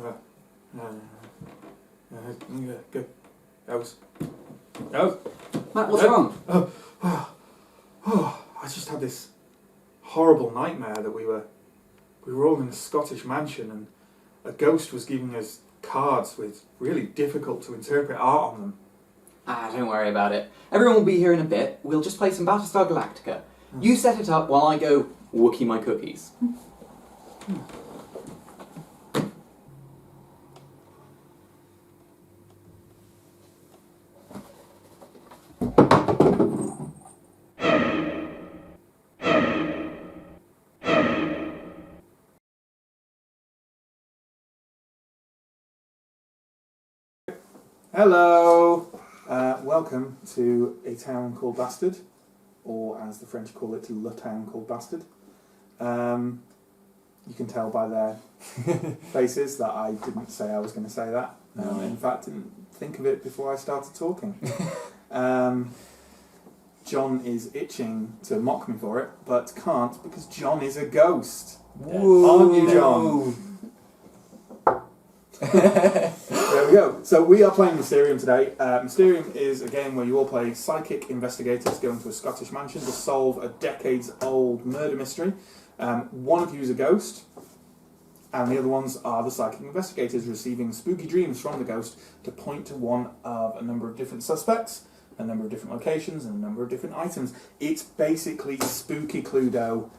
Go. Ghost. Ghost. Matt, what's wrong? I just had this horrible nightmare that we were all in a Scottish mansion and a ghost was giving us cards with really difficult to interpret art on them. Don't worry about it. Everyone will be here in a bit. We'll just play some Battlestar Galactica. You set it up while I go Wookie my cookies. Hello! Welcome to a town called Bastard, or as the French call it, Le Town called Bastard. You can tell by their faces that I didn't say I was going to say that. In fact, didn't think of it before I started talking. John is itching to mock me for it, but can't because John is a ghost. Whoa. Aren't you, John? There we go. So we are playing Mysterium today. Mysterium is a game where you all play psychic investigators go into a Scottish mansion to solve a decades-old murder mystery. One of you is a ghost, and the other ones are the psychic investigators receiving spooky dreams from the ghost to point to one of a number of different suspects, a number of different locations, and a number of different items. It's basically spooky Cluedo,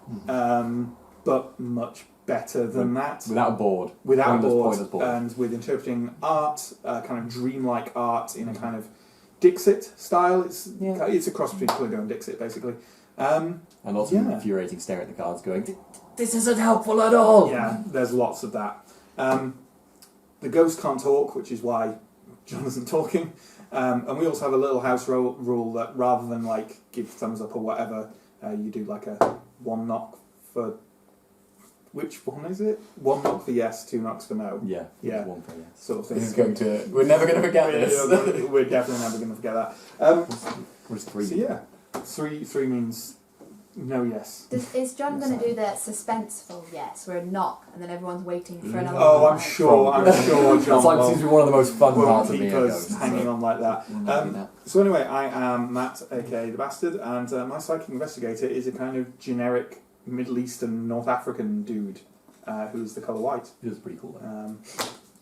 but much better than that. Without a board. Without a board, and with interpreting art, kind of dreamlike art in a kind of Dixit style. It's a cross between Cluedo and Dixit, basically. And lots of infuriating staring at the cards going, this isn't helpful at all! Yeah, there's lots of that. The ghost can't talk, which is why John isn't talking. And we also have a little house rule that rather than like give thumbs up or whatever, you do like a one knock for... Which one is it? One knock for yes, two knocks for no. Yeah. One for yes. Sort of thing. This is going to... We're never going to forget this. We're definitely never going to forget that. What's three? So yeah, three means no yes. Is John going to do the suspenseful yes, where a knock and then everyone's waiting for another? Oh, I'm sure John. That's like seems to be one of the most fun parts of being a ghost. Hanging on like that. So anyway, I am Matt, aka the Bastard, and my psychic investigator is a kind of generic Middle Eastern, North African dude who's the colour white. He was pretty cool though.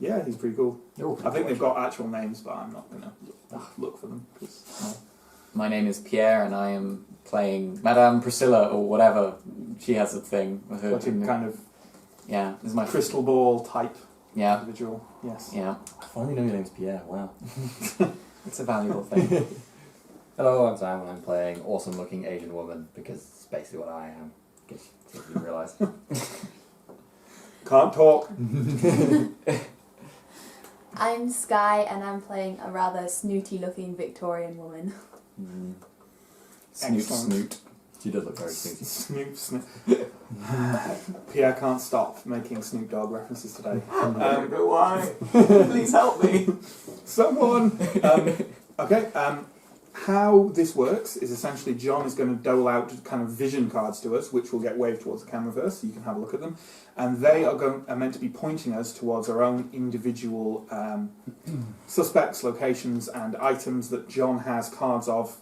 Yeah, he's pretty cool. Pretty I think they've got actual names, but I'm not going to look for them. My name is Pierre and I am playing Madame Priscilla or whatever. She has a thing with her. Like a kind of this is my crystal ball type Yeah. individual. Yes. Yeah. I finally know your name's Pierre. Wow. It's a valuable thing. Hello, I'm Sam and I'm playing awesome looking Asian woman because it's basically what I am. If you realise. Can't talk. I'm Sky and I'm playing a rather snooty looking Victorian woman. Snoot. She does look very snooty. Snoop. Pierre can't stop making Snoop Dogg references today. Why? Please help me. Someone. Okay. How this works is essentially John is going to dole out kind of vision cards to us, which will get waved towards the camera first, so you can have a look at them. And they are meant to be pointing us towards our own individual suspects, locations, and items that John has cards of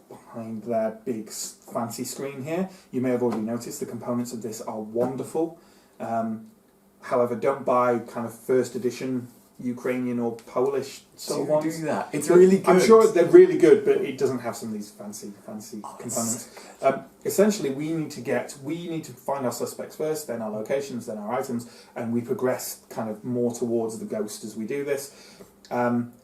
behind their big fancy screen here. You may have already noticed the components of this are wonderful. However, don't buy kind of first edition Ukrainian or Polish sort of ones. Do that. It's really good. I'm sure they're really good, but it doesn't have some of these fancy components. Essentially, we need to find our suspects first, then our locations, then our items, and we progress kind of more towards the ghost as we do this.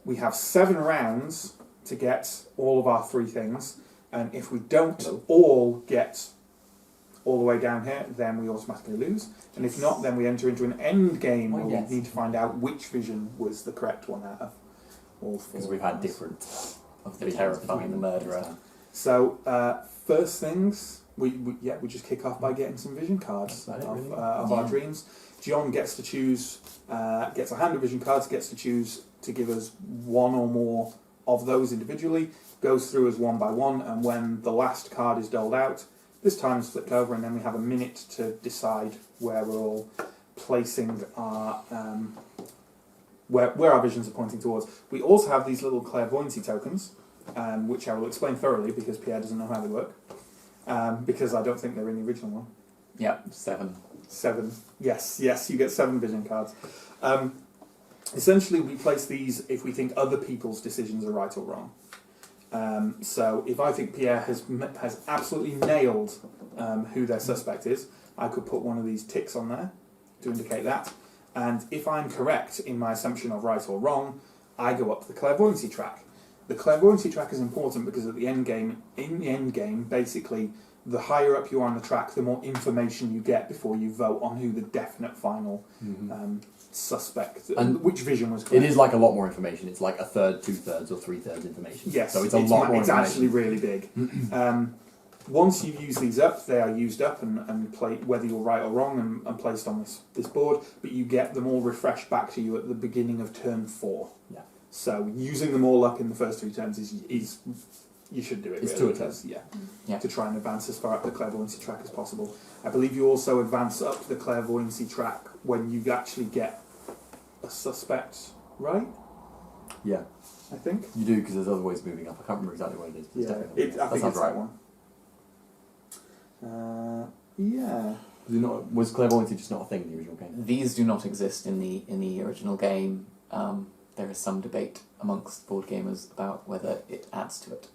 We have 7 rounds to get all of our 3 things, and if we don't all get all the way down here, then we automatically lose. And if not, then we enter into an end game where we need to find out which vision was the correct one out of all 4. Because we've had different of the terrifying, the murderer. So, first things, we just kick off by getting some vision cards of our dreams. John gets to choose, gets a hand of vision cards, gets to choose to give us one or more of those individually, goes through us one by one, and when the last card is doled out, this time is flipped over, and then we have a minute to decide where we're all placing our where our visions are pointing towards. We also have these little clairvoyancy tokens, which I will explain thoroughly because Pierre doesn't know how they work. Because I don't think they're in the original one. Yep, 7. 7. Yes, you get 7 vision cards. Essentially, we place these if we think other people's decisions are right or wrong. So if I think Pierre has absolutely nailed who their suspect is, I could put one of these ticks on there to indicate that. And if I'm correct in my assumption of right or wrong, I go up the clairvoyancy track. The clairvoyancy track is important because in the end game, basically, the higher up you are on the track, the more information you get before you vote on who the definite final suspect and which vision was correct. It is like a lot more information. It's like 1/3, 2/3, or 3/3 information. Yes, so it's a lot more It's information. actually really big. Once you use these up, they are used up and play, whether you're right or wrong, and placed on this board, but you get them all refreshed back to you at the beginning of turn 4. Yeah. So using them all up in the first 3 turns is you should do it. It's really, 2 a turn. Yeah. To try and advance as far up the clairvoyancy track as possible. I believe you also advance up the clairvoyancy track when you actually get a suspect right. Yeah, I think. you do, because there's other ways of moving up. I can't remember exactly what it is. But it's definitely- I that think sounds it's right. that one. Yeah. Was clairvoyancy just not a thing in the original game? These do not exist in the original game. There is some debate amongst board gamers about whether it adds to it.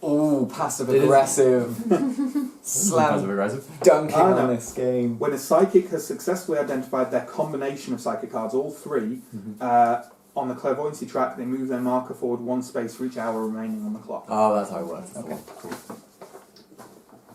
Oh, passive It is- aggressive. Passive Slam aggressive. dunking Ah, no. on this game. When a psychic has successfully identified their combination of psychic cards, all 3, on the clairvoyancy track, they move their marker forward 1 space for each hour remaining on the clock. Oh, that's how it works. Okay. Cool.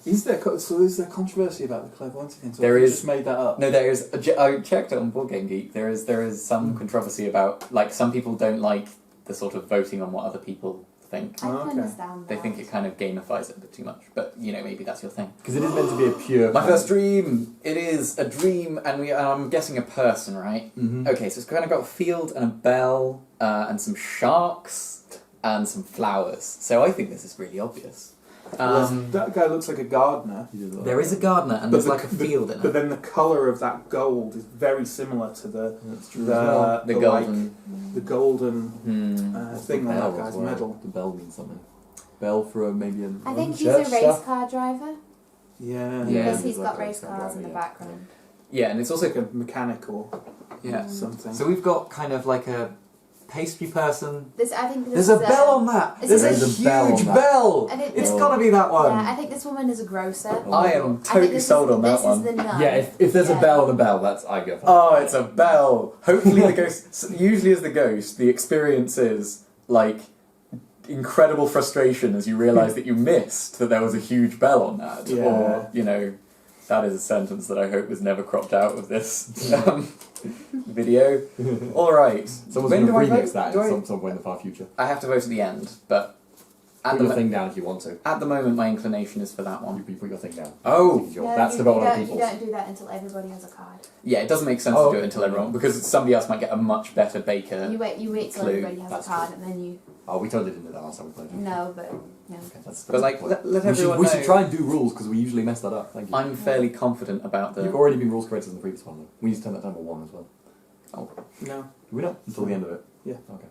Is there controversy about the clairvoyancy thing? So There you is. just made that up. No, there is. I checked it on Board Game Geek. There is some controversy about, like, some people don't like the sort of voting on what other people think. I Oh, can okay. understand that. They think it kind of gamifies it a bit too much. But maybe that's your thing. Because it is meant to be a pure... My first dream. It is a dream, and I'm guessing a person, right? Mm-hmm. Okay, so it's kind of got a field and a bell, and some sharks and some flowers. So I think this is really obvious. That guy looks like a gardener. There is a gardener, and But there's the- like a field in But it. then the colour of that gold is very similar to the That's true. The golden. the golden thing on Bell that guy's as well. medal. The bell means something. Bell for maybe a I think he's church a race stuff. car driver Yeah. Yeah. because he's He's got like a race race car cars in driver, the yeah. background. Yeah, and it's also Like a mechanic or yeah. something. So we've got kind of like a pastry person. I think this There's is a bell on that. Is There's this a There's a bell huge on that. bell. I think It's this- got to be that one. Yeah, I think this woman is a grocer. Oh. I am I think totally this sold is, on that this one. is the nun. Yeah, if there's a Yeah. bell on the bell, that's I go for that. Oh, it's a bell. Hopefully the ghost. Usually, as the ghost, the experience is like incredible frustration as you realise that you missed that there was a huge bell on that, Yeah. or that is a sentence that I hope was never cropped out of this video. All right. Someone's When going do to I remix vote? that Do I- in some point in the far future. I have to vote at the end, but at Put the your thing down if you want to. at the moment, my inclination is for that one. You put your thing down. Oh. No, That's you, the vote you of don't, people's. you don't do that until everybody has a card. Yeah, it doesn't make sense Oh. to do it until everyone, because somebody else might get a much better baker. You wait till Clue. everybody has That's a card, and then you Oh, we totally didn't do that last time we played. no, but yeah. Okay, that's But like, the point. let we everyone should, we know. should try and do rules because we usually mess that up. Thank you. I'm fairly confident about the. You've already been rules creators in the previous one though. We need to turn that down to 1 as well. No. Do we not? Until the end of it? Yeah. Okay.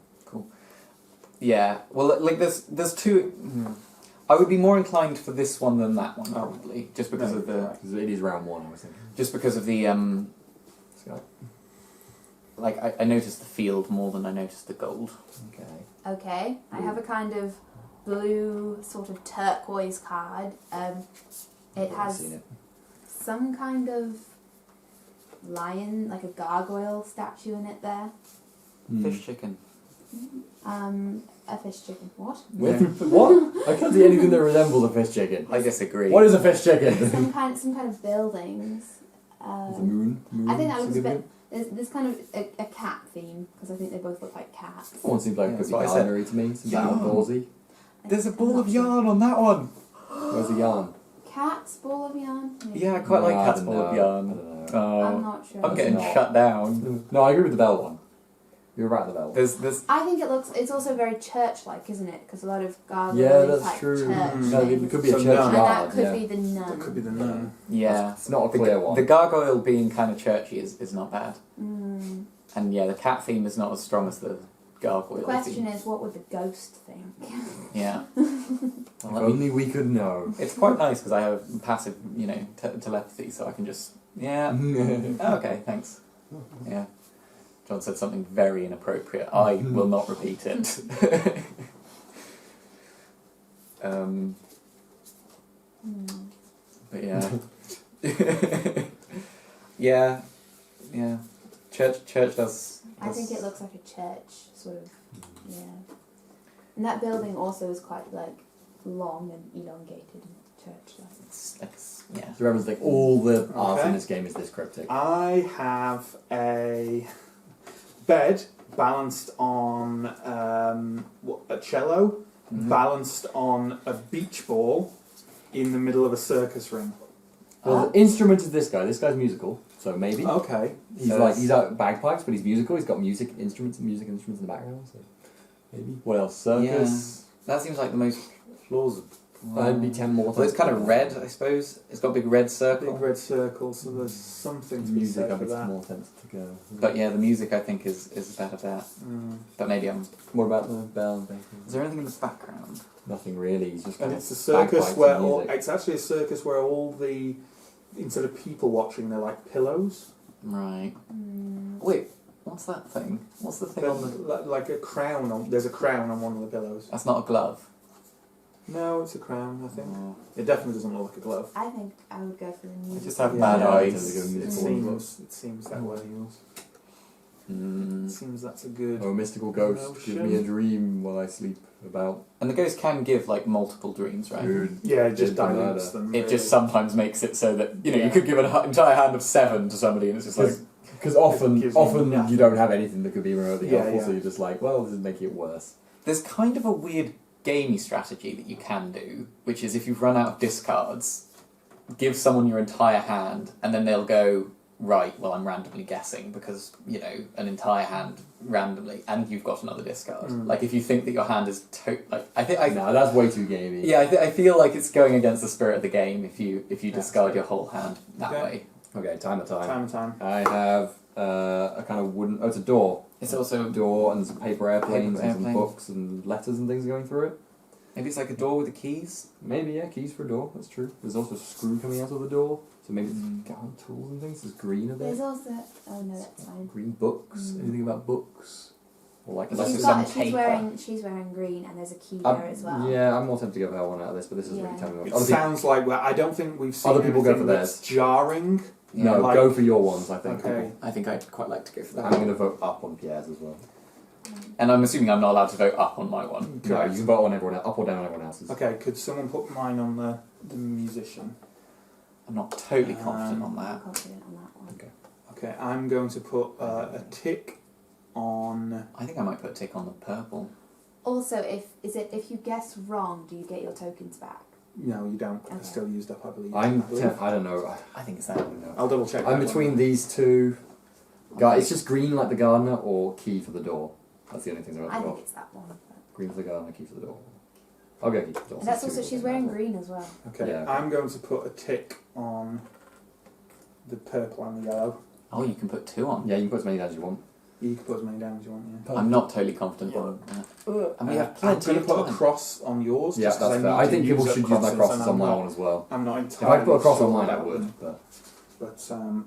Yeah, well, like there's two. I would be more inclined for this one than that one probably, just because No, of the right. Because it is round 1, I was thinking. just because of the Sky. like I noticed the field more than I noticed the gold. Okay. Okay, I have a kind of blue, sort of turquoise card. It I've has seen it. some kind of lion, like a gargoyle statue in it there. Fish chicken. A fish chicken. What? What? I can't see anything that resembles a fish chicken. I disagree. What is a fish chicken? some kind of buildings. It's a moon. I think that looks a significant? bit. There's kind of a cat theme because I think they both look like cats. One seems like Yeah, it could that's be what I said. gardenery to me. Seems Yeah. outdoorsy. There's a I'm ball not of sure. yarn on that one. Where's the yarn? Cat's ball of yarn. Maybe. Yeah, I quite like No, I cat's don't ball of know. yarn. I don't know. I'm Oh, not sure. I'm getting not. shut down. No, I agree with the bell one. You're right, the bell. There's I think it looks. It's also very church-like, isn't it? Because a lot of gargoyle Yeah, that's type true. church No, things. it could be a So church no. and yard. that could yeah. be the nun. That could be the nun. yeah. It's not a The, clear one. the gargoyle being kind of churchy is not bad. And yeah, the cat theme is not as strong as the gargoyle The question theme. is, what would the ghost think? Yeah. If only we could know. It's quite nice because I have passive, telepathy, so I can just oh, okay, thanks. Yeah. John said something very inappropriate. I will not repeat it. But yeah. yeah. Church does. I think it looks like a church, sort of. Yeah. And that building also is quite like long and elongated and church-like. Yeah. So remember, like all the art Okay. in this game is this cryptic. I have a bed balanced on a cello, balanced on a beach ball in the middle of a circus ring. Well, the instrument is this guy. This guy's musical, so maybe. Okay. He's out bagpipes, but he's musical. He's got music instruments in the background. So maybe. What else? Circus. That seems like the most plausible. That'd be 10 more. Well, it's kind of red, I suppose. It's got a big red circle. Big red circle, so there's something to be Music, said I for think, that. more sense to go. But yeah, the music I think is better bet. But maybe I'm. What about the bell? Is there anything in the background? Nothing really. He's just. And kind it's a of circus bagpipes where and music. it's actually a circus where all the, instead of people watching, they're like pillows. Right. Wait, what's that thing? What's the thing on the? Like a crown. There's a crown on one of the pillows. That's not a glove. No, it's a crown, I think. Oh. It definitely doesn't look like a glove. I think I would go for the I music. just have Yeah, bad yeah, eyes. It seems that way. Mm. It seems that's a good. Oh, mystical ghost, give me a dream while I sleep about. And the ghost can give like multiple dreams, right? Dude, Yeah, it just did the dilutes murder. them. It really. just sometimes makes it so that you Yeah. you could give an entire hand of 7 to somebody, and it's just like Because often gives you nothing. you don't have anything that could be remotely Yeah, helpful, yeah. so you're just like, well, this is making it worse. there's kind of a weird gamey strategy that you can do, which is if you've run out of discards, give someone your entire hand, and then they'll go, right, well, I'm randomly guessing, because, an entire hand randomly, and you've got another discard. Like, if you think that your hand is No, that's way too gamey. Yeah, I feel like it's going against the spirit of the game if you discard your whole hand that Okay. way. Okay, time. Time and time. I have a kind of wooden. Oh, it's a door. It's also A door and some paper airplanes Paper and some airplane. books and letters and things going through it. maybe it's like a door with the keys. Maybe, yeah, keys for a door. That's true. There's also a screw coming out of the door, so maybe it's got tools and things. There's green a bit. There's also. Oh no, that's fine. Green books. Anything about books? Or like Unless She's it's some she's paper. wearing green, and there's a key I'm- there as well. Yeah, I'm more tempted to give her one out of this, but this is really Yeah. telling me It what. sounds like I don't think we've seen Other people go anything for that's jarring. No, like- go for your ones, I think. Okay. I think I'd quite like to go for that. I'm going to vote up on Pierre's as well. And I'm assuming I'm not allowed to vote up on my one. No, you can vote on everyone else, up or down on everyone else's. Okay, could someone put mine on the musician? I'm not totally confident on I'm that. confident on that one. Okay, I'm going to put a tick on. I think I might put a tick on the purple. Also, if you guess wrong, do you get your tokens back? No, you don't. Okay. It's still used up, I believe. I believe. don't know. I think it's that. I'll double check. I'm that between one. these two. It's just green like the gardener or key for the door. That's the only things I I've think got. it's that one. but- Green for the gardener, key for the door. I'll go key for the door. And that's since also two she's of them wearing matter. green as well. Okay, Yeah, okay. I'm going to put a tick on the purple and the yellow. Oh, you can put 2 on. Yeah, you can put as many down as you want. You can put as many down as you want. Yeah. I'm not totally confident on that. And we have I'm plenty going to of put a time. cross on yours. Yeah, just 'cause that's fair. need I to think people up should use my crosses, crosses and on I'm my not- one as well. I'm not If entirely I put a cross on sure mine, I about would. them. But But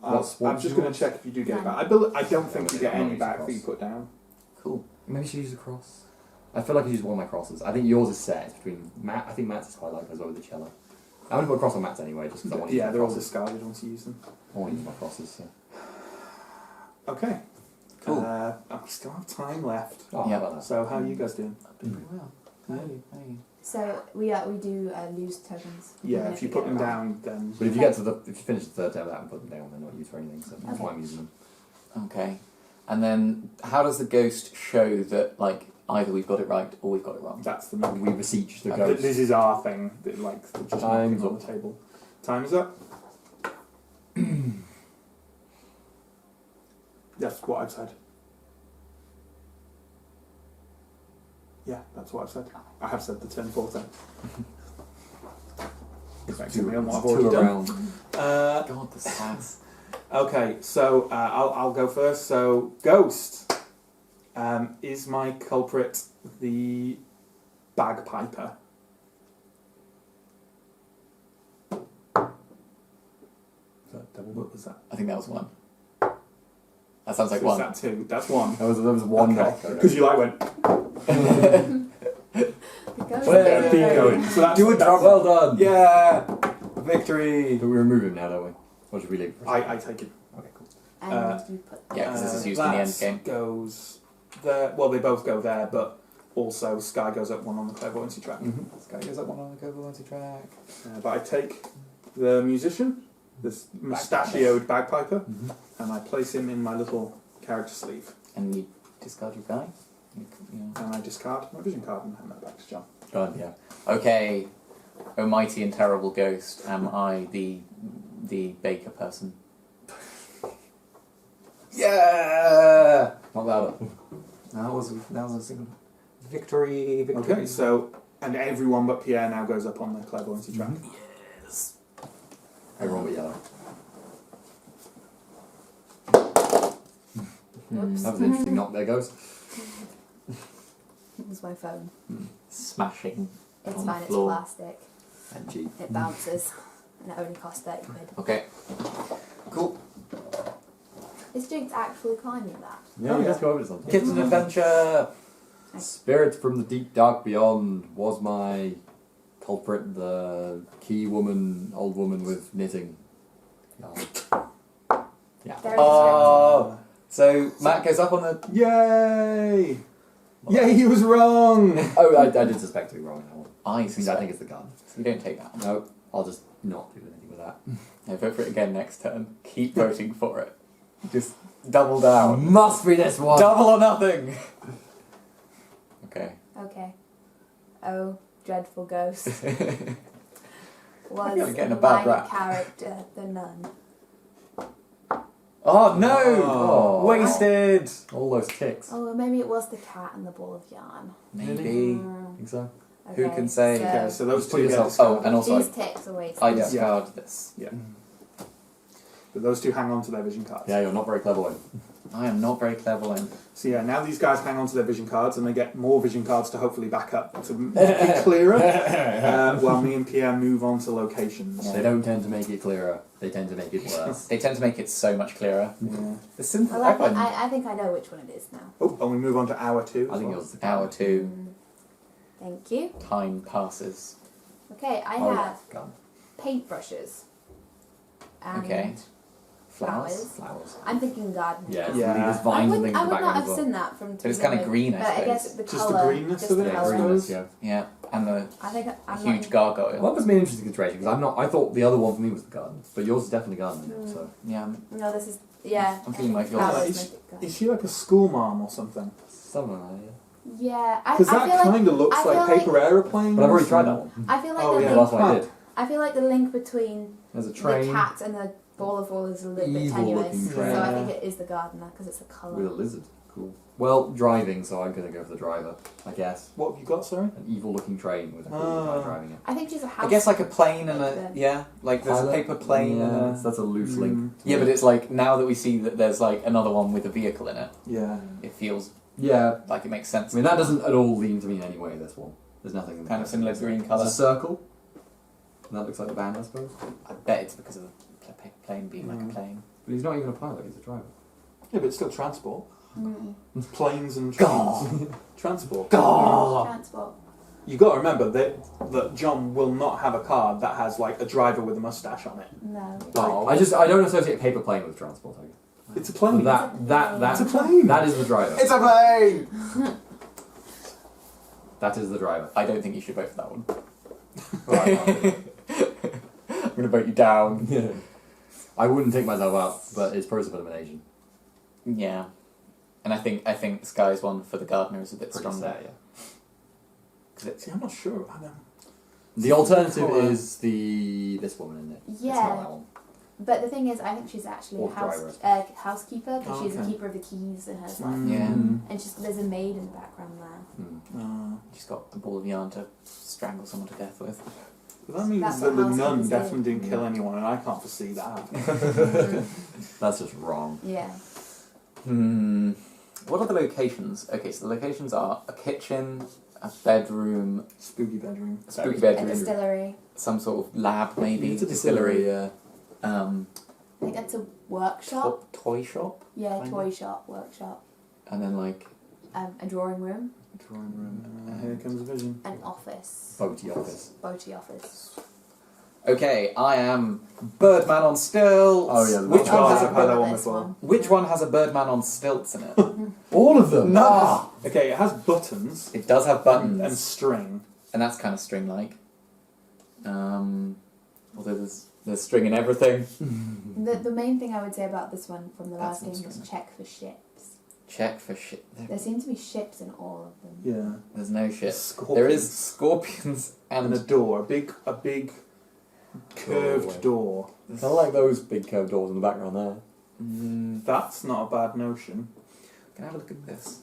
What's I'm just going to check if you do get it back. I don't think you get any back that you put down. Cool. maybe you should use a cross. I feel like I used one of my crosses. I think yours is set between Matt. I think Matt's is quite like as well with the cello. I'm gonna put a cross on Matt's anyway, just because I want to use Yeah, my they're all crosses. discarded once you use them. I want to use my crosses. So. Okay. Cool. I still have time left. Oh, Yeah. how about that? So how are you guys doing? Doing pretty well. Yeah. How are you? So we do lose tokens. Yeah, even if you we put get them it wrong. down, then But if you get to if you finish the third tab without and put them down, they're not used for anything. So that's Okay. why I'm using them. Okay. And then how does the ghost show that, like, either we've got it right or we've got it wrong? that's the We beseech the Okay. ghost. This is our thing. That, like just Time's knocking on up. the table. Time is up. That's what I've said. Yeah, that's what I've said. I have said the turn 4 then. Effectively on what I've Two already done. around. God, the sass. Okay, so I'll go first. So, ghost. Is my culprit the bagpiper? What was that? I think that was one. That sounds like So is one. that two? That's one. There was one knock. Because you like went. The ghost Well, is keep very- going. So that's, Do a job well done. Yeah! Victory! But we remove him now, don't we? Or should we leave? I take it. Okay, cool. And you put. Yeah, 'cause this is used in the end that game. Goes there. Well, they both go there, but also Sky goes up one on the clairvoyancy track. Sky goes up one on the clairvoyancy track. But I take the musician, this mustachioed bagpiper, and I place him in my little character sleeve. And you discard your guy? And I discard my vision card and hand that back to John. Done, yeah. Okay, oh mighty and terrible ghost, am I the baker person? Yeah! Not louder. That was a single victory. Okay, so and everyone but Pierre now goes up on the clairvoyancy track. Yes. Everyone but yellow. Whoops. That was interesting. Knock, there goes. It was my phone. Smashing. It's On the fine, it's floor. plastic. And cheap. It bounces. And it only costs 30 quid. Okay. Cool. Is Jigs actually climbing that? Yeah, let's go over to something. Kids and adventure! Spirit from the deep dark beyond was my culprit, the key woman, old woman with knitting. Yeah. Very Oh! So, Matt goes up on the... Yay! Yay, he was wrong! Oh, I did suspect to be wrong in that one. I think it's the gun. So you don't take that one. No, I'll just not do anything with that. No, vote for it again next turn. Keep voting for it. Just double down. Must be this one. Double or nothing! Okay. Okay. Oh, dreadful ghost. Was You're getting a my bad rap. character the nun? Oh no! Oh. Wasted! All those ticks. Oh, well, maybe it was the cat and the ball of yarn. Maybe. Think so? Who can say? So Okay, so those Put two get yourself- discarded. Oh, and also these ticks are wasted. I discard this. Yeah. But those two hang on to their vision cards. Yeah, you're not very clever one. I am not very clairvoyant. So yeah, now these guys hang on to their vision cards and they get more vision cards to hopefully back up to make it clearer. While me and Pierre move on to locations. They don't tend to make it clearer. They tend to make it worse. They tend to make it so much clearer. Yeah. The simple Well, I think I know which one it is now. Oh, and we move on to hour 2. I as think well. it was the Hour 2, Thank you. time passes. Okay, I Oh, have yeah, gun. paintbrushes. And Okay. flowers. Flowers. I'm thinking gardening. Yeah, it's Yeah. there's I vines and would, things I in the would not background have as well. seen that from But it's kinda beginning, green, I but I guess suppose. the Just the colour, greenness just of the it, I colour. suppose. Yeah. Yeah, and the I think I'm huge not. gargoyle. Well, that must be an interesting consideration because I thought the other one for me was the garden, but yours is definitely garden. So Yeah, No, this is yeah. I'm feeling like flowers yours. make it garden. Is she like a school mom or something? something like that. Yeah, I Because that feel like kind of looks I like feel like- paper aeroplanes. But I've already tried that one. I feel like Oh, the yeah, Yeah, link. that's what I did. I feel like the link between There's a the train cat and the ball of wool is a little bit Evil tenuous. looking So train. I think it is the gardener because it's the with a colour. lizard. Cool. Well, driving, so I'm gonna go for the driver, I guess. What have you got, sorry? An evil-looking train with a cool Ah. guy driving it. I think she's a house. I guess like a plane and a Yeah. yeah, like there's a Pilot? paper plane Yeah, and a that's a loose link. yeah, but it's like now that we see that there's like another one with a vehicle in it, Yeah. it feels Yeah, like it makes sense. I mean that doesn't at all lean to me in any way. This one, there's nothing. in kind of there. similar green There's colour. a circle. And that looks like the band, I suppose. I bet it's because of the plane being like a plane. But he's not even a pilot; he's a driver. Yeah, but it's still transport. Mm. Planes and God. trains. Transport. God. Transport. You got to remember that John will not have a car that has like a driver with a mustache on it. No. Oh. I don't associate paper plane with transport. I guess. It's a plane. That It's a plane. that is the driver. It's a plane. That is the driver. I don't think you should vote for that one. Right. I'm gonna vote you down. I wouldn't take myself out, but it's process of elimination. Yeah, and I think Sky's one for the gardener is a bit Pretty stronger. set, yeah. 'Cause it's See, I'm not sure. I don't. The alternative Colour. is this woman, isn't it? It's not Yeah. that one. But the thing is, I think she's actually Or a driver. housekeeper because Oh, she's a okay. keeper of the keys in her life. Yeah. And there's a maid in the background there. Hmm. She's got a ball of yarn to strangle someone to death with. That means That's that what the nun housekeepers do. definitely didn't kill anyone, and I can't foresee that happening. That's just wrong. Yeah. What are the locations? Okay, so the locations are a kitchen, a bedroom, Spooky bedroom. spooky A bedroom, distillery. some sort of lab maybe, It's a distillery, distillery. I think that's a workshop. toy shop, Yeah, Kinda. toy shop, workshop. and then like A drawing room. a drawing room. Here comes a vision. An office. Boaty office. Boaty office. Okay, I am Birdman on stilts. Oh, yeah, Which Oh, one has I've a had that bird? one This before. one. Which one has a Birdman on stilts in it? All of them. No. Okay, it has buttons It does have buttons, and string. and that's kind of string-like. Although there's string in everything. The main thing I would say about this one from the That's last game was interesting. check for ships. Check for shit. There seem to be ships in all of them. Yeah. There's no shit. Scorpions. There is scorpions And a door, a big curved Doorway. door. Kind of like those big curved doors in the background there. That's not a bad notion. Can I have a look at this?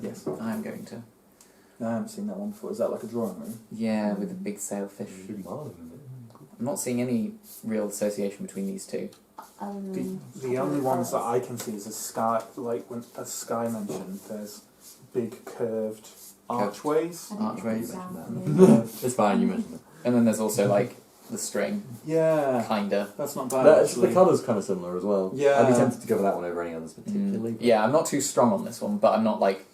Yes. I am going to. I haven't seen that one before. Is that like a drawing room? Yeah, with the big sailfish. Should be Marlin, isn't it? I'm not seeing any real association between these two. The only ones that I can see is a sky, like when as Sky mentioned, there's big curved archways. Archways. It's fine, you mentioned it. And then there's also like the string, Yeah, kinda. that's not bad. The actually. colour's kind of similar as well. Yeah. I'd be tempted to go for that one over any others particularly. Yeah, I'm not too strong on this one, but I'm not like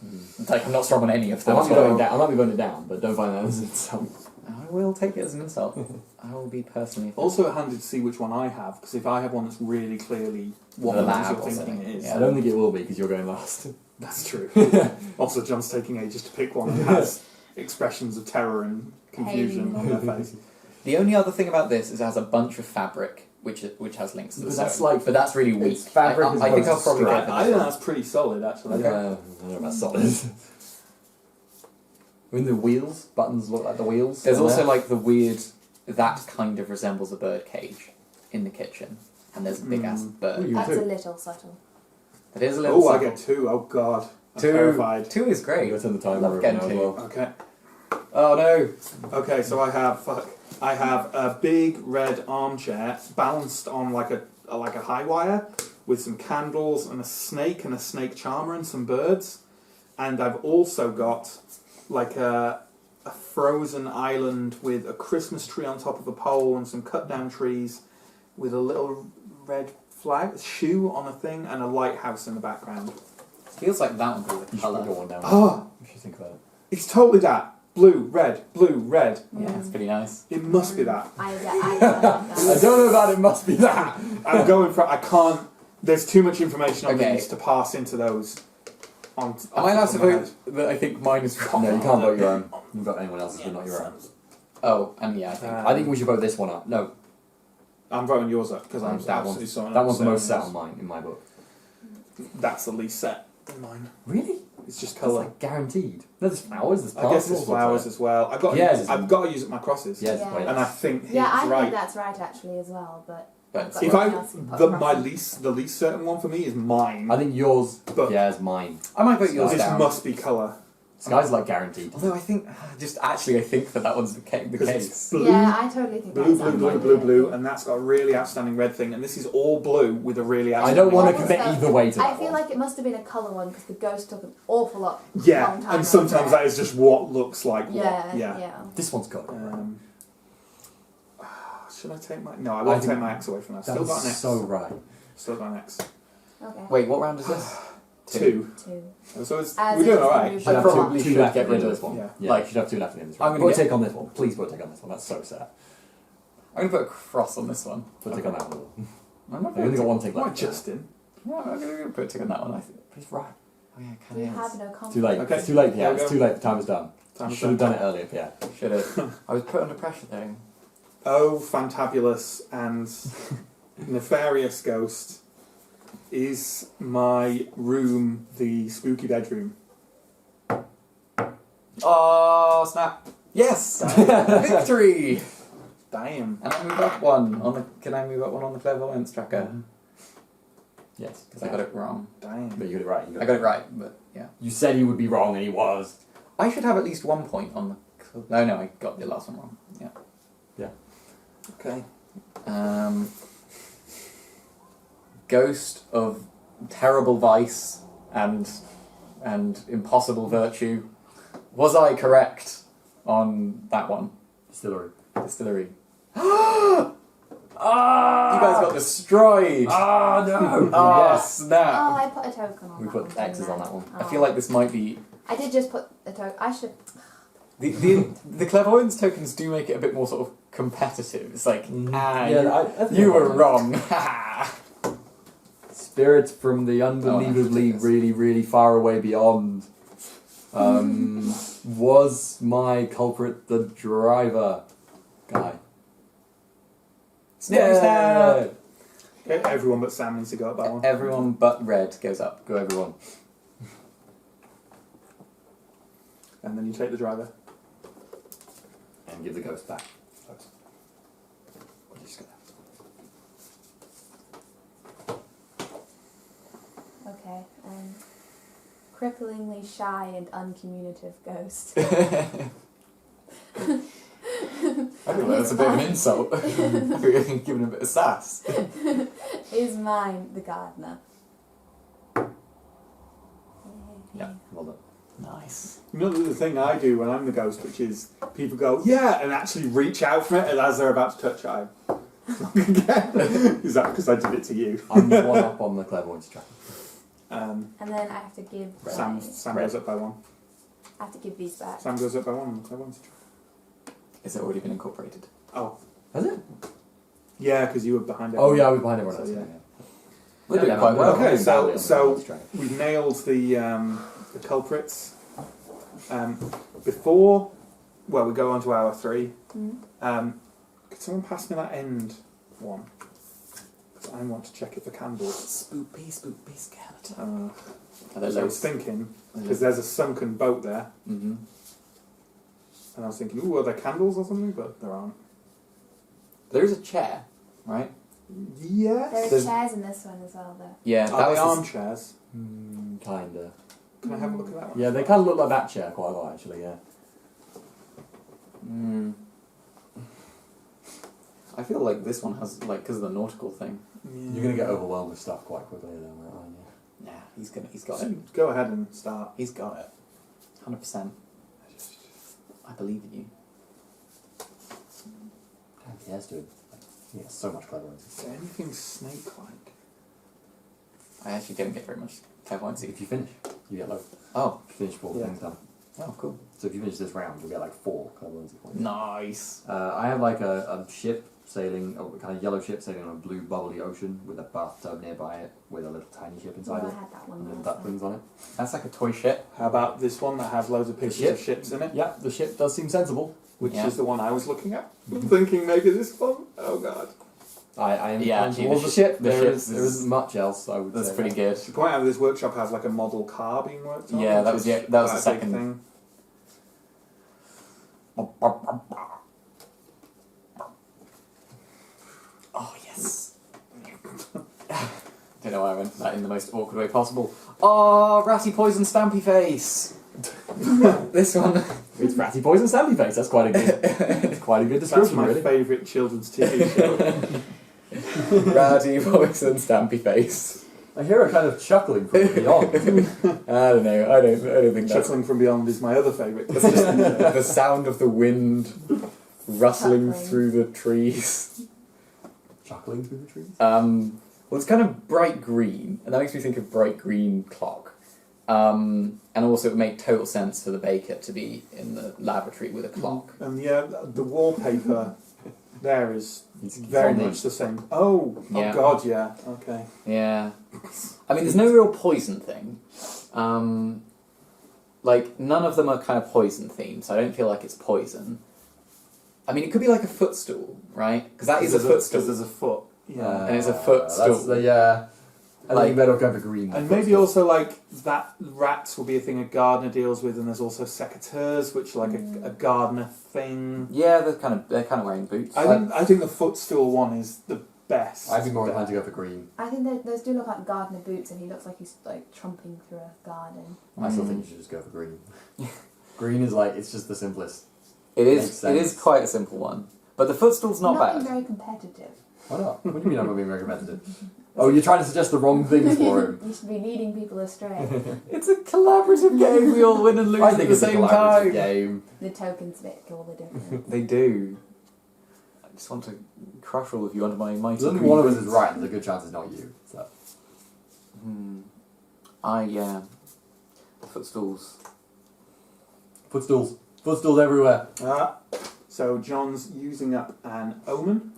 I'm not strong on any of I them. might be so going down. I might be going it down, but don't find that as an insult. I will take it as an insult. I will be personally. Also handy to see which one I have, because if I have one that's really clearly what The the ones lab you're or thinking something, it is. yeah. I don't think it will be because you're going last. That's true. Also, John's taking ages to pick one that has expressions of terror and confusion on their face. The only other thing about this is it has a bunch of fabric, which has links to the But that's sewing. like- but that's really weak. it's fabric as I think I'll opposed to probably strap. go for I this think one. that's pretty solid, actually. Okay. I don't know about solid. I mean, the wheels, buttons look like the wheels. There's on also there. like the weird that kind of resembles a bird cage in the kitchen, and there's a big ass bird. You That's too. a little subtle. It is a little. Oh, I subtle. get two. Oh, God. I'm two. terrified. Two is great. You're turn the timer Love over getting now as two. well. Okay. Oh no! Okay, so I have a big red armchair balanced on like a high wire with some candles and a snake charmer and some birds, and I've also got like a frozen island with a Christmas tree on top of a pole and some cut down trees with a little red flag shoe on a thing and a lighthouse in the background. Feels like that would be You the should put colour. your one down. Oh, You should think about it. it's totally that. Blue, red, blue, red. Yeah, it's pretty nice. It must be that. I I that. don't know about it. Must be that. I'm going for. I can't. There's too much information on Okay. these to pass into those. Am I allowed to vote that I think mine is wrong? No, you can't vote your own. You can vote anyone else's, but not your own. Oh, and yeah, I think. I think we should vote this one up. No, I'm voting yours up because I'm that absolutely one's sorry. that one's the most set on mine in my book. That's the least set in mine. Really? It's just That's colour. like guaranteed. No, there's flowers. There's I plants. guess there's flowers as well. I've got. To Yeah, use, I've got to use up my crosses. Yes, Yeah. wait. And I think he's Yeah, I right. think that's right actually as well, but. But But If what I else you put my across? the least certain one for me is mine. I think yours. But- yeah, is mine. I might vote yours this down. must be colour. Sky's like guaranteed. Although I think, I think that one's the Because case. it's blue, Yeah, I totally think blue, that's blue, blue, right. blue, blue, and that's got a really outstanding red thing, and this is all blue with a really I outstanding. don't want to Also, commit either way to that I feel one. like it must have been a colour one because the ghost took an awful lot. Yeah, long time and sometimes over that is just what looks like Yeah, what. Yeah. yeah. This one's got it. Should I take my? No, I won't think take my X away from that. That Still got was an X. so right. Still got an X. Okay. Wait, what round is this? Two. Two. So it's, As we're it doing is all the right. new Should have book. probably two should left get at the rid end of this this one. Yeah. Yeah, Like- you should have two left at the end of this I'm round. gonna Put a get- tick on this one. Please put a tick on this one. That's so sad. I'm going to put a cross on this one. Put a tick on that one. I'm not You've only got one tick Why, left. Justin? No, I'm going to put a tick on that one. I think. But it's right. Oh yeah, We kind have of no It's too late. Okay. It's too late, There yeah. we It's go. too late. The time is done. Time You is should have done. done it earlier, Pierre. Should have. I was put under pressure though. Oh, fantabulous and nefarious ghost. Is my room the spooky bedroom? Oh snap! Yes, victory! Damn. And I move up one on the. Can I move up one on the clairvoyance tracker? Yes. Because I got it wrong. Damn. But you got it right. I got it right, but yeah. You said he would be wrong and he was. I should have at least 1 point on the Cool. No, I got the last one wrong. Yeah. Okay. Ghost of terrible vice and impossible virtue. Was I correct on that one? Distillery. Distillery. You guys got destroyed. Ah, no! Oh, Yes. snap. Oh, I put a token on We that put one, X's didn't on that one. I feel like this might be... I did just put a token. I should. The clairvoyance tokens do make it a bit more sort of competitive. It's like, I think you I were got wrong. Spirits from the unbelievably, this. really, really far away beyond. Was my culprit the driver guy? Yeah. Everyone but Sam needs to go up that one. Everyone but Red goes up. Go everyone. And then you take the driver. And give the ghost back. What did you say? Okay. Cripplingly shy and uncommunicative ghost. I don't know, that's a bit of an insult. You're giving a bit of sass. Is mine the gardener? Yeah. Well done. Nice. You know the thing I do when I'm the ghost, which is people go, yeah, and actually reach out for it, and as they're about to touch it, I again. Is that because I did it to you? I'm one up on the clairvoyance track. And then I have to give. Sam goes up by one. I have to give these back. Sam goes up by one on the clairvoyance track. Has it already been incorporated? Oh. Has it? Yeah, because you were behind it. Oh yeah, we're behind everyone else. So, yeah. We're doing Yeah, quite well. Okay, We're so badly on the clairvoyance track. we've nailed the culprits. Before, well, we go on to hour 3. Could someone pass me that end one? Because I want to check it for candles. Spoopy skeleton. Are there So I was loads? thinking, because there's a sunken boat there, Mm-hmm. and I was thinking, ooh, are there candles or something? But there aren't. There is a chair, right? Yes. There are There's- chairs in this one as well, though. Yeah, Are that they was armchairs? Kinda. Can I have a look at that one? Yeah, they kind of look like that chair quite a lot, actually. Yeah. I feel like this one has, like, because of the nautical thing. You're gonna get overwhelmed with stuff quite quickly, though, aren't you? Yeah, he's got it. So go ahead and start. He's got it. 100%. I believe in you. Damn, he has to. He has so much clairvoyance. Is there anything snake-like? I actually don't get very much clairvoyance. If you finish, you get low. Oh, If you finish 4 Yeah. things done. oh, cool. So if you finish this round, you'll get like 4 clairvoyance points. Nice. I have like a ship sailing, a kind of yellow ship sailing on a blue bubbly ocean with a bathtub nearby it with a little tiny ship Oh, inside I it had that one. and then last time. ducklings on it. That's like a toy ship. How about this one that has loads of pictures ship? of ships in it? Yeah, the ship does seem sensible. Which Yeah. is the one I was looking at. Thinking maybe this one? Oh god. I am Yeah, inclined actually, towards the the ship- ship. the There ship is- is- there isn't much else, I would That's say. pretty good. To point out, this workshop has like a model car being worked on. Yeah, that which was- is yeah, that was quite the a big second. thing. Oh, yes. Don't know why I went for that in the most awkward way possible. Oh, ratty poison stampy face. This one. It's Ratty Poison Stampy Face. That's quite a good, it's quite a good That's description, my really. favourite children's TV show. Ratty poison stampy face. I hear a kind of chuckling from beyond. I don't know. I don't think that's Chuckling from Beyond is my other favourite. That's just the sound of the wind rustling Chuckling. through the trees. Chuckling through the trees. Well, it's kind of bright green, and that makes me think of bright green clock. And also, it would make total sense for the baker to be in the laboratory with a clock. And yeah, the wallpaper there is It's very on the- much the same. Oh Yeah. god, yeah. Okay. Yeah. I mean, there's no real poison thing. Like, none of them are kind of poison themed, so I don't feel like it's poison. I mean, it could be like a footstool, right? Because that is a footstool. Because there's a foot. Yeah. And it's a footstool. That's the, yeah. I Like- think better go for green. And maybe also like that rats will be a thing a gardener deals with, and there's also secateurs, which are like a gardener thing. Yeah, they're kind of wearing boots. I think the footstool one is the best. I'd be more inclined to go for green. I think those do look like gardener boots, and he looks like he's like trumping through a garden. I still think you should just go for green. Green is like, it's just the simplest. It Makes is. It is sense. quite a simple one, but the footstool's not being bad. very competitive. Why not? What do you mean I'm not being very competitive? Oh, you're trying to suggest the wrong things for him. You should be leading people astray. It's a collaborative game. We all win and lose I at think the it's a same collaborative time. game. The tokens make all the difference. They do. I just want to crush all of you under my mighty. There's only green one of us wings. is right, and there's a good chance it's not you. So. Yeah. Footstools. Footstools. Footstools everywhere. So John's using up an omen,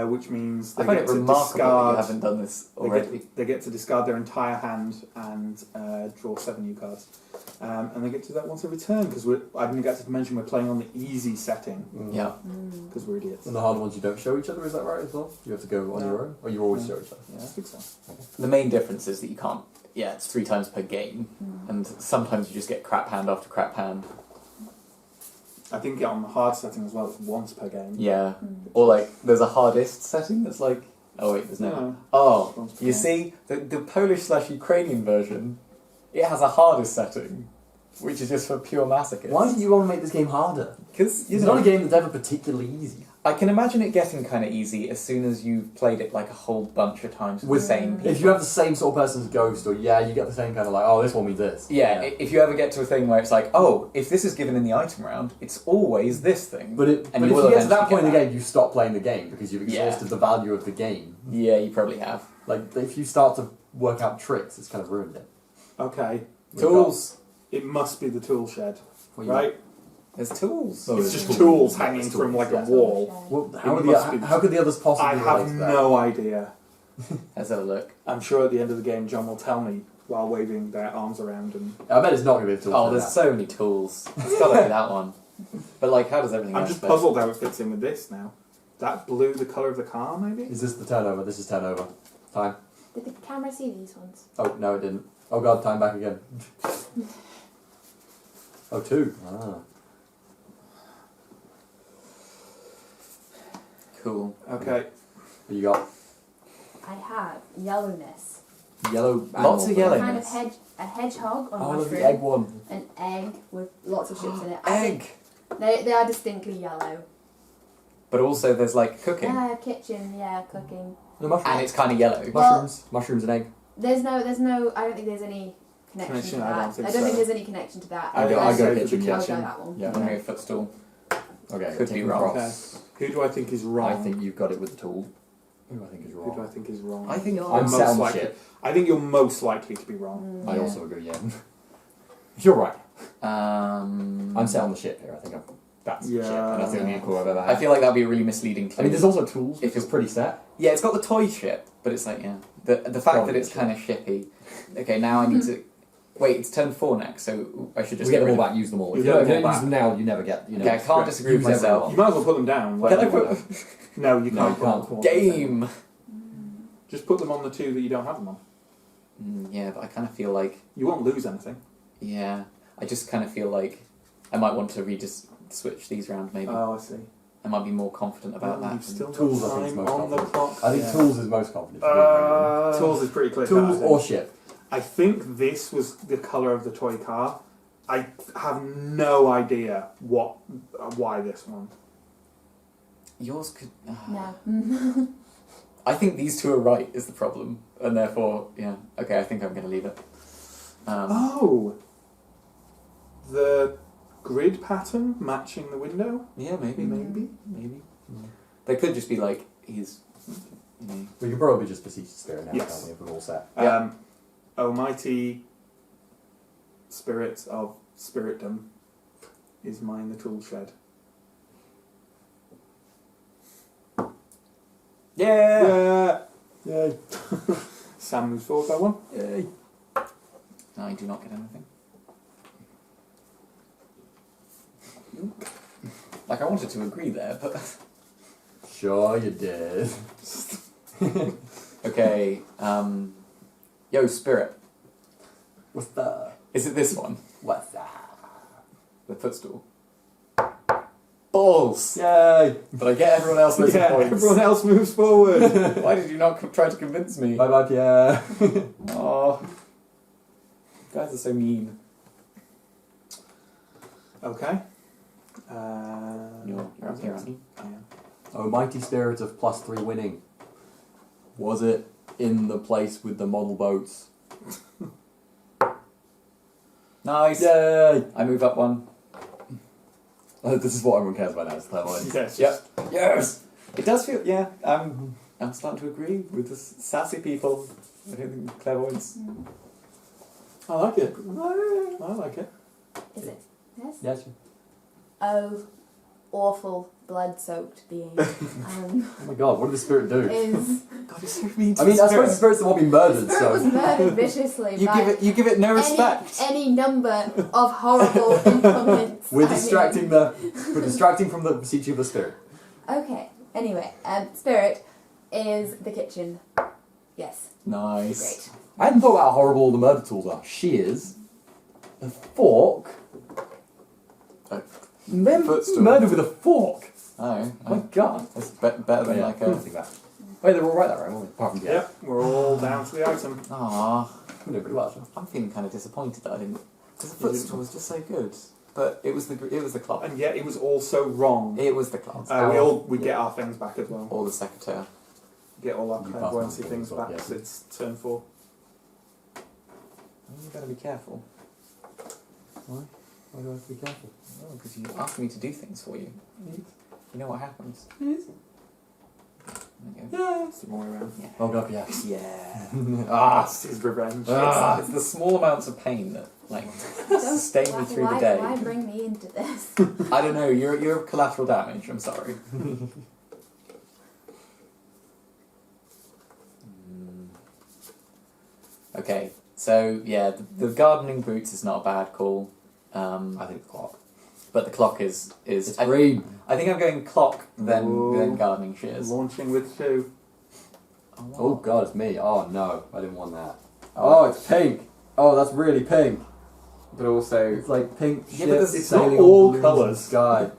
which means I they find get it to remarkable that discard. you haven't done this already. They get to discard their entire hand and draw 7 new cards, and they get to do that once every turn because I didn't get to mention we're playing on the easy setting Yeah. because we're idiots. And the harder ones you don't show each other, is that right as well? You have to go on your own? Or you always show each other? Yeah, I think so. The main difference is that you can't. Yeah, it's 3 times per game, and sometimes you just get crap hand after crap hand. I think on the hard setting as well, it's once per game. Yeah. Or like, there's a hardest setting that's like. Oh wait, there's no. No. Oh, Once per you game. see, the Polish/Ukrainian version, it has a hardest setting, which is just for pure masochists. Why do you want to make this game harder? Because It's not a game that's ever particularly easy. I can imagine it getting kind of easy as soon as you've played it like a whole bunch of times with the same people. If you have the same sort of person's ghost, or you get the same kind of like, oh, this one means this. Yeah, if you ever get to a thing where it's like, oh, if this is given in the item round, it's always this thing. But if will you get to that eventually point in the that. game, you stop playing the game because you've exhausted the value of the game. Yeah, you probably have. Like, if you start to work out tricks, it's kind of ruined it. Okay. Tools. It must be the tool shed, What you right? There's tools. Oh, It's there's just tools. tools Yeah, hanging there's from tools, like yeah. a wall. Well, It how could the others possibly I relate have to that? no idea. Let's have a look. I'm sure at the end of the game, John will tell me while waving their arms around and. I bet it's not going to be a tool. Oh, shed there's now. so many tools. It's got to be that one. But like, how does everything I'm else just fit? puzzled how it fits in with this now. That blue, the colour of the car, maybe? Is this the turnover? This is turnover. Time. Did the camera see these ones? Oh, no, it didn't. Oh, God, time back again. Oh, 2. Ah. Cool. Okay. What you got? I have yellowness. Yellow. Lots of yellow. Kind of a hedgehog on Oh, mushroom. the egg one. An egg with lots of ships in it. I think Egg. they are distinctly yellow. But also there's like cooking. Kitchen, cooking. The mushrooms. And it's kind of yellow. Mushrooms and egg. There's no. I don't think there's any connection to Connection, that. I don't think think so. there's any connection to that. I go I'll say kitchen, the yeah. go kitchen. that one. Yeah. I'm going to go footstool. Okay. Could be taking wrong. cross. Who do I think is wrong? I think you've got it with the tool. Who do I think is Who do I wrong? think is wrong? I think You're- I'm most set on the likely- ship. I think you're most likely to be wrong. I also agree, yeah. You're right. I'm I'm set on the ship here. I think that's Yeah. ship, and that's the only clue I've ever had. I feel like that'd be a really misleading clue. I mean, there's also tools, If which is it- pretty set. Yeah, it's got the toy ship, but it's like, yeah. The fact Probably that it's ship. kind of shippy. Okay, now I need to... Wait, it's turn 4 next, so I should just We get them rid all of... back, use them all. You If you get don't, them if you all don't use them now, you never get. Okay, I can't disagree with use everyone. myself. You might as well put them down. Can I Let them put... down. No, you No, can't. you can't. Put them on. Game! Just put them on the 2 that you don't have them on. Yeah, but I kind of feel like... You won't lose anything. Yeah, I just kind of feel like I might want to switch these round, maybe. Oh, I see. I might be more confident about that. You've still Tools, got I think, is time most on the confident. clock. I think Yeah. tools is most confident. Tools is pretty clear. Tools cut, I or think. ship. I think this was the colour of the toy car. I have no idea why this one. Yours could... No. I think these 2 are right, is the problem. And therefore, yeah. Okay, I think I'm going to leave it. Oh! The grid pattern matching the window? Yeah, maybe. Maybe. Maybe. They could just be like, he's... You know, We could probably just beseech the spirit now, Yes. can't we, if we're all set. Yeah. Almighty spirit of spiritdom is mine the tool shed. yeah! Yeah! Yay! Sam moves forward by 1. Yay. I do not get anything. Like, I wanted to agree there, but... Sure you did. Okay, yo, spirit. What's that? Is it this one? What's that? The footstool? Balls! Yay! But I get everyone else loads of Yeah, points. everyone else moves forward. Why did you not try to convince me? Bye bye, Pierre. Oh, guys are so mean. Okay. You're up here, aren't you? I am. Oh, mighty spirit of +3 winning. Was it in the place with the model boats? Nice. Yay! I move up one. This is what everyone cares about now, is clairvoyance. Yes. Yep. Yes. It does feel. Yeah. I'm starting to agree with the sassy people. I don't think clairvoyance. I like it. I like it. Is it? Yes? Yes. Oh, awful blood-soaked being. Oh my god, what did the spirit do? Is God, you're so mean to I mean, the I suppose the spirit. spirit's the one being murdered, spirit was so... murdered viciously You by give it no respect. any number of horrible implements. We're I mean. distracting from the procedure of the spirit. Okay. Anyway, spirit is the kitchen. Yes. Nice. Great. I hadn't thought about how horrible all the murder tools are. Shears, a fork, Footstool. murdered with a fork. Oh, Oh my god. It's better than like a. think that. Wait, they were all right that right, weren't we? Apart from Yep, we're all down to the item. Aww. We did pretty well, actually. I'm feeling kind of disappointed that I didn't. Because the You didn't. footstool was just so good, but it was the clock. And yet it was also wrong. It was the clock. We get our things back as well. Or the secretary. Get all our You pass clairvoyancy my things things back. up, So it's turn 4. You better be careful. Why? Why do I have to be careful? Oh, because you asked me to do things for you. You know what happens. Yes. There you go. It's the wrong way around. Yeah. Oh god, yes. Yeah. That's his revenge. Ah. It's the small amounts of pain that like sustain me through why, the day. Why bring me into this? I don't know. You're collateral damage. I'm sorry. Okay, so yeah, the gardening boots is not a bad call. I think the clock. But the clock is It's green. I think I'm going clock then Ooh. gardening shears. Launching with 2. Oh god, it's me. Oh no, I didn't want that. Oh, it's pink. Oh, that's really pink. But also It's like pink Yeah, ship but it's sailing not on all balloons in colours. the sky.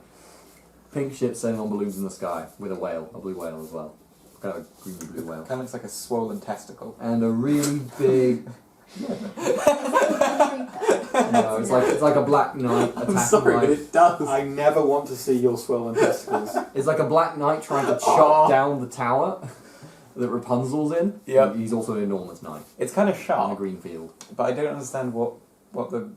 Pink ship sailing on balloons in the sky with a whale, a blue whale as well. Kind of a green blue whale. kind of looks like a swollen testicle. And a really big. No, it's like a black knight attacking. I'm sorry, but it does. I never want to see your swollen testicles. It's like a black knight trying to chop down the tower that Rapunzel's in. Yep. He's also an enormous knight It's kind of on a sharp, green field. but I don't understand what the.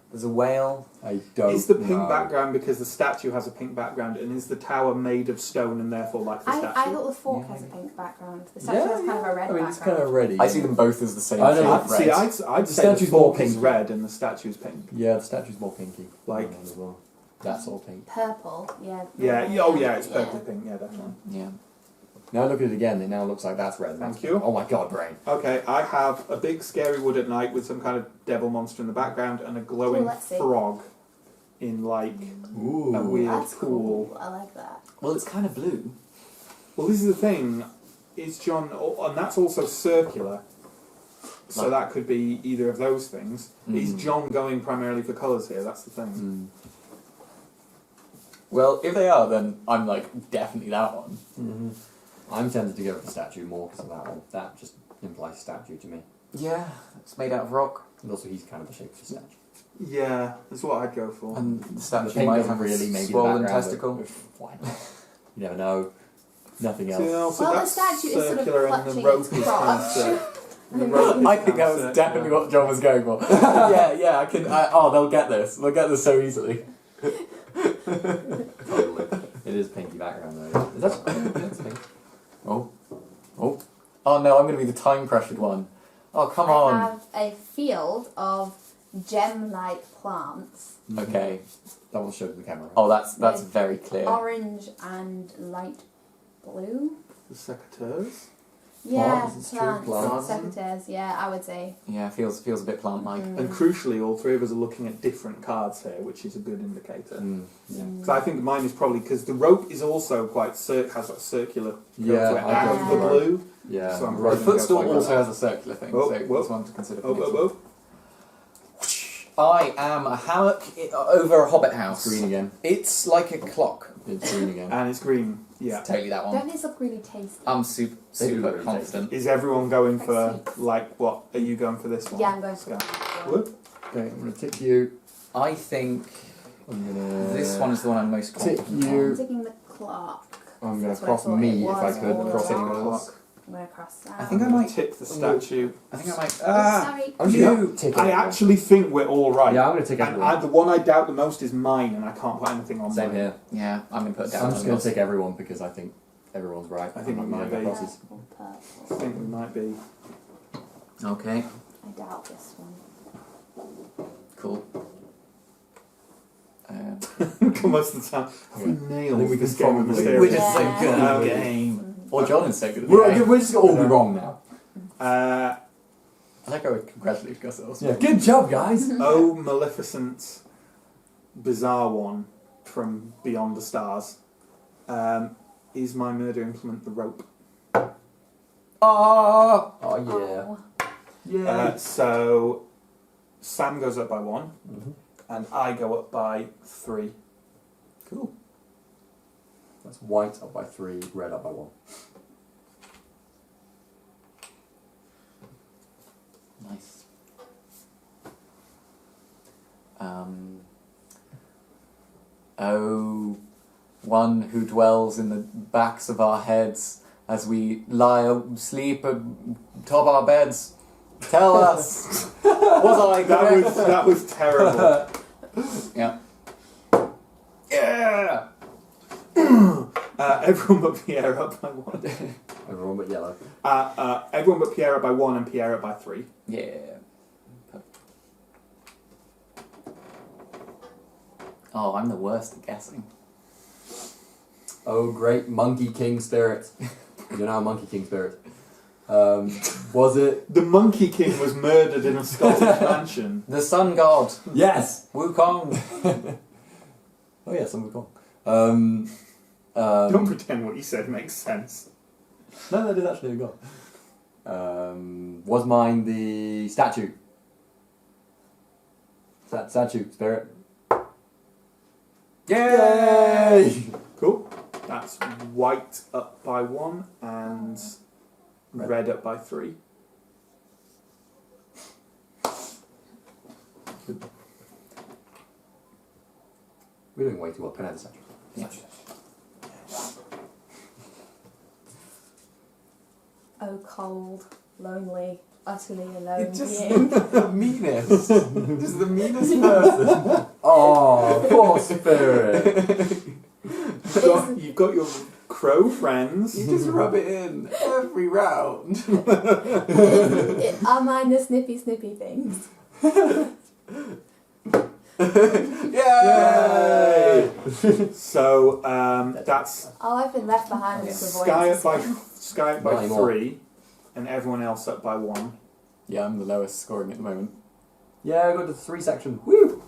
There's a whale. I don't Is the pink know. background because the statue has a pink background, and is the tower made of stone and therefore like the I statue? thought the fork Yeah. has a pink background. The statue has kind of a red I mean, it's background. kind of reddy. I see them both as the same I know, shade yeah. of red. See, I'd The say the statue's more fork is pink. red and the statue's pink. Yeah, the statue's more pinky. Like- as well. That's all pink. Purple, yeah. It's purple pink, yeah, definitely. Yeah. Now look at it again. It now looks like that's red. Thank you. Oh my god, brain. Okay, I have a big scary wood at night with some kind of devil monster in the background and a glowing let's see. frog in like Ooh. a weird That's pool. cool. I like that. Well, it's kind of blue. Well, this is the thing. Is John, and that's also circular. So Like- that could be either of those things. Is Mm. John going primarily for colours here? That's the thing. Mm. Well, if they are, then I'm like definitely that one. Mm-hmm. I'm tempted to go with the statue more because of that one. That just implies statue to me. Yeah, it's made out of rock, And also, he's kind of the shape of a statue. Yeah, that's what I'd go for. and the The statue pink might doesn't have really a maybe the swollen background, testicle. but why not? You never know. Nothing else. See, also Well, the that's statue is sort of circular and the clutching rope its is crotch. and the rope is I think that was circular. definitely what John was going for. yeah, I can. Oh, they'll get this. They'll get this so easily. Totally. It is pinky background though. Is that that's pink? Oh no! I'm going to be the time pressured one. Oh come I on. have a field of gem-like plants, Okay. That was showed to the camera. Oh, that's With very clear. orange and light blue. The secateurs. Yeah, Plants, it's true, plants, plants. secateurs. Yeah, I would say. Yeah, feels a bit plant-like. And crucially, all three of us are looking at different cards here, which is a good indicator. Mm, yeah. So I think mine is probably because the rope is also quite has that circular. feel Yeah, to it, I go and for the the blue. Yeah. So I'm The probably gonna footstool go for also that. has a circular thing, Oh, so whoa. that's one to consider. for Oh, me oh, too. oh. I am a hammock over a hobbit house. It's green again. It's like a clock. It's green again. And it's green. Yeah. It's totally that one. Don't these look really tasty? I'm super They do super really confident. Is everyone going for Sweet. like what? Are you going for this one? Yeah, I'm going for Scott? that. Whoop. Okay, I'm gonna tip you. I think I'm gonna. This one is the one I'm most Tick confident you. I'm on. taking the clock. I'm gonna That's what I cross thought me it if I was could. all Cross along. anyone else. I'm going to cross Sam. I think I might Tick the statue. I think I might. Sorry. I'm just gonna tick I everyone. actually think we're all right. Yeah, I'm gonna tick And everyone. the one I doubt the most is mine, and I can't put anything on Same mine. here. Yeah, I'm gonna put it down. I'm just gonna tick everyone because I think everyone's right. I think I'm we not might using be. crosses. Purple, I purple. think we might be. Okay, I doubt this one. cool. Most of the time, have we nailed I think we this could game of probably- Mysterium? We're just so Yeah. good at Um, the game. Or John is so good at the We're, game. we're just gonna all be wrong now. Uh, I think I would congratulate ourselves. Yeah, good job, guys. oh, Maleficent, bizarre one from Beyond the Stars. Is my murder implement the rope? Oh yeah. Oh. Yeah. So Sam goes up by 1, Mhm. and I go up by 3. Cool. That's white up by 3, red up by 1. Nice. Oh, one who dwells in the backs of our heads as we lie asleep atop our beds. Tell us, was I correct? That was terrible. Yeah. Yeah. Everyone but Pierre up by 1. Everyone but yellow. Everyone but Pierre up by 1 and Pierre up by 3. Yeah. Oh, I'm the worst at guessing. Oh, great Monkey King spirit. You're now a Monkey King spirit. Was it? The Monkey King was murdered in a Scottish mansion. The sun god, Yes! Wukong. Oh, yeah, someone gone. Don't pretend what you said makes sense. No, that is actually a god. Was mine the statue? Statue, spirit. Yay! Cool. That's white up by 1 and red up by 3. We're doing way too well. Can I have the statue? Yeah. Oh, cold, lonely, utterly alone It just being. the meanest. Just the meanest person. Oh, poor spirit. You've got your crow friends. You just rub it in every round. Are mine the snippy things? Yay! So that's Oh, I've been left behind in this Sky up avoidance. by Not anymore. 3, and everyone else up by 1. Yeah, I'm the lowest scoring at the moment. Yeah, I got to the 3 section. Woo!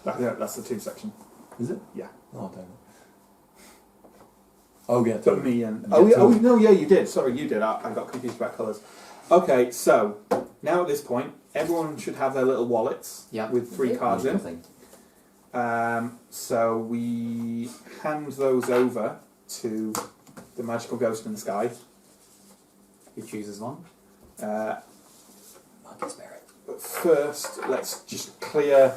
That's the 2 section. Is it? Yeah. Oh, damn it. Oh, yeah. Took me and Yeah, no, yeah, you did. Sorry, you did. I got confused about colours. Okay, so now at this point, everyone should have their little wallets Yeah. with 3 cards in. Nothing. So we hand those over to the magical ghost in the sky. Who chooses one? Monkey spirit. But first, let's just clear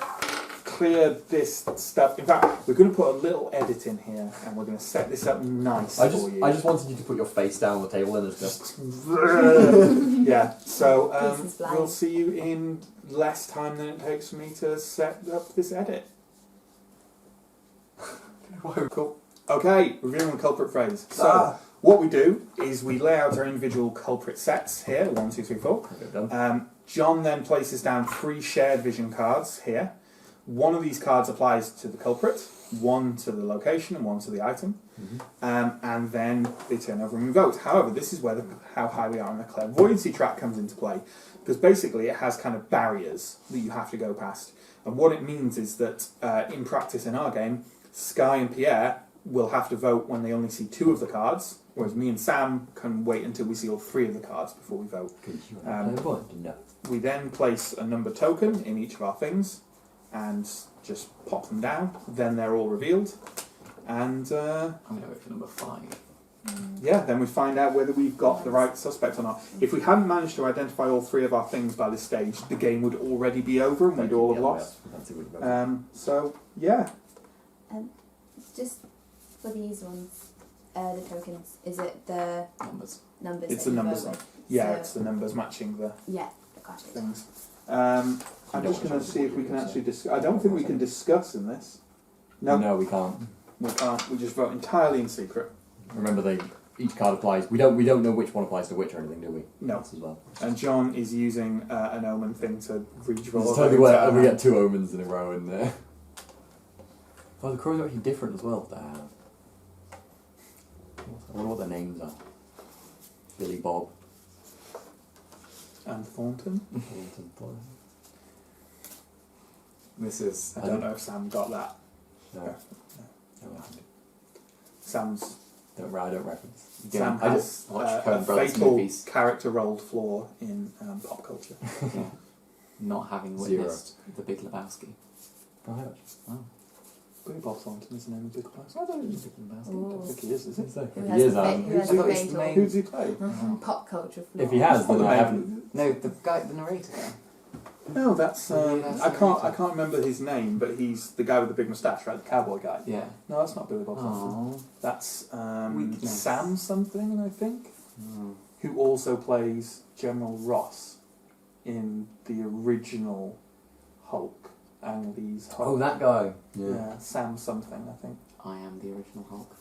this stuff. In fact, we're going to put a little edit in here, and we're going to set this up nice I for you. just wanted you to put your face down on the table and just Yeah. So Pieces flying. we'll see you in less time than it takes for me to set up this edit. Cool. Okay, reviewing the culprit phrase. So what we do is we lay out our individual culprit sets here, 1, 2, 3, 4. Okay, done. John then places down 3 shared vision cards here. One of these cards applies to the culprit, 1 to the location, and 1 to the item. And then they turn over and we vote. However, this is where how high we are on the clairvoyancy track comes into play, because basically it has kind of barriers that you have to go past. And what it means is that in practice in our game, Sky and Pierre will have to vote when they only see 2 of the cards, whereas me and Sam can wait until we see all 3 of the cards before we vote. No. We then place a number token in each of our things and just pop them down. Then they're all revealed. And I'm going to wait for number 5. yeah, then we find out whether we've got the right suspect or not. If we hadn't managed to identify all 3 of our things by this stage, the game would already be over and we'd all have lost. So, yeah. Just for these ones, the tokens, is it the Numbers. numbers? It's that the you numbers. vote with? Yeah, So- it's the numbers matching the Yeah, got it. things. I'm just going to see if we can actually discuss. I don't think we can discuss in this. No, No, we can't. we can't. We just vote entirely in secret. Remember, each card applies. We don't know which one applies to which or anything, do we? No. Us as well. And John is using an omen thing to redraw. It's totally where we get 2 omens in a row in there. Oh, the crows are actually different as well. Damn. I wonder what their names are. Billy Bob. And Thornton. This is. I don't know if Sam got that. No. Sam's I don't reference. Sam I has just watched a Coen Brothers fatal movies. character rolled flaw in pop culture. Yeah. Not having 0. witnessed The Big Lebowski. Oh, Billy Bob Thornton is the name of Big Lebowski. I don't think I Ooh. don't think he is it? Who If has he is, the fa- who has I the thought it's the fatal main- Who does he play? pop culture flaw? If he has, Oh, then the I main- haven't. No, the guy, the narrator guy. No, that's Yeah, that's I the can't narrator. remember his name, but he's the guy with the big moustache, right? The cowboy guy. Yeah. No, that's not Billy Bob Thornton. Oh. That's Weakness. Sam something, I think, Mm. who also plays General Ross in the original Hulk, Ang Lee's Hulk. Oh, that guy. Yeah, Sam something, I think. I am the original Hulk.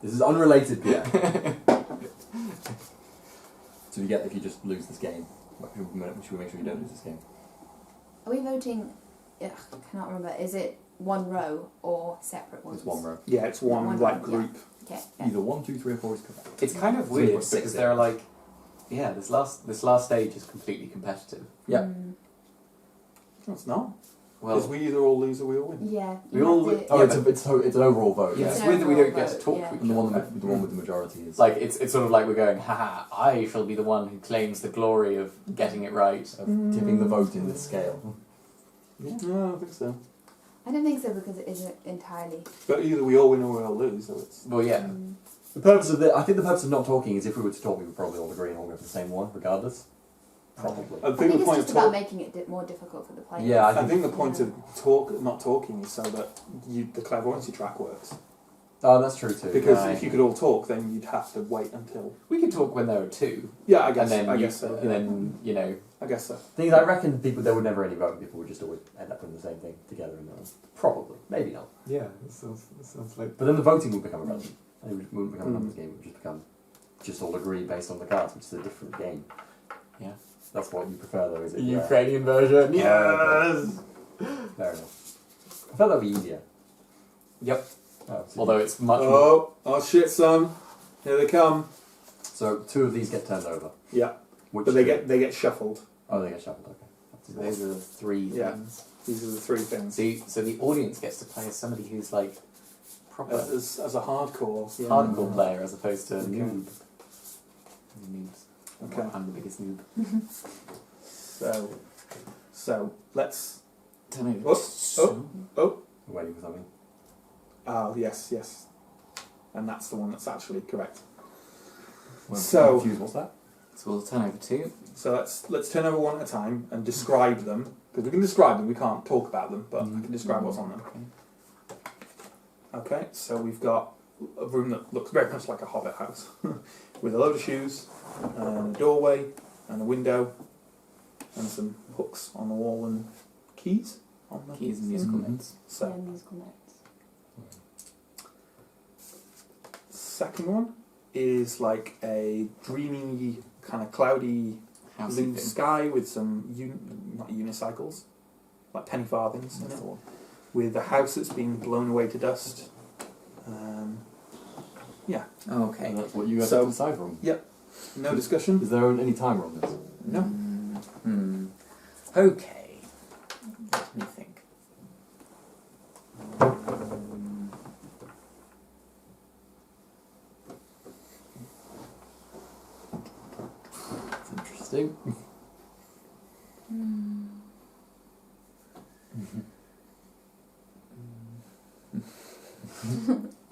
This is unrelated, Pierre. So you get if you just lose this game. Should we make sure you don't lose this game? Are we voting? I cannot remember. Is it one row or separate ones? It's 1 row. Yeah, it's one One like row, yeah. group. Okay. Either 1, 2, 3, or 4 is correct. It's kind of So you've weird got 6 because there. they're like, yeah, this last stage is completely competitive. Yeah. Mm, No, it's not. Because Well, we either all lose or we all win. yeah. We you all have would- to- Oh, Yeah, it's an overall vote. yeah, Yeah. it's It's weird that we an don't get to overall talk vote, to yeah. each And the one other. with the one with the majority is Like it's sort of like we're going, haha, I shall be the one who claims the glory of getting it right. of tipping the vote in this scale. Yeah, no, I don't think so. I don't think so because it isn't entirely. But either we all win or we all lose, so it's. Well, yeah. Mm, I think the purpose of not talking is if we were to talk, we would probably all agree and all go for the same one, regardless. Probably. I I think the it's point just of about talk. making it more difficult for the players. Yeah, I think the point of not talking is so that the clairvoyancy track works. Oh, that's true too. Because Right. if you could all talk, then you'd have to wait until. We could talk when there are 2, Yeah, I guess. and then I you, guess so. and then you know, I guess so. Thing is, I reckon there would never any vote. People would just always end up doing the same thing together in the room. Probably, maybe not. yeah, it sounds like But then the voting would become irrelevant. It wouldn't become a Mm. numbers game. It would just become just all agree based on the cards, which is a different game. Yeah. That's what you prefer, though, is it? the Yeah. Ukrainian version. Yes. Fair enough. I felt that'd be easier. Yep. Oh, so Although it's much more. Oh shit, son! Here they come. so 2 of these get turned over. Yeah, Which but they 2? get shuffled. Oh, they get shuffled. Okay. Those are the 3 Yeah. things. These are the 3 things. So the audience gets to play as somebody who's like proper As a hardcore. Yeah. hardcore player as opposed to Okay. noob. Noobs. Okay. I'm the biggest noob. So let's. Don't know. I'm waiting for something. Oh yes, and that's the one that's actually correct. Well, So- I'm confused. What's that? So we'll turn over 2. So let's turn over one at a time and describe them, because we can describe them. We can't talk about them, but I can describe what's on them. Okay, so we've got a room that looks very much like a hobbit house, with a load of shoes, and a doorway, and a window, and some hooks on the wall and keys on the Keys and musical Mhm. notes. Yeah, So musical notes. second one is like a dreamy, kind of cloudy House blue thing. sky with some not unicycles, like penny farthings in it, with a house that's been blown away to dust. Yeah, Oh, okay. And that's what you have So- to decide from. no discussion. Is there any timer on this? No. Okay. Let me think. It's interesting.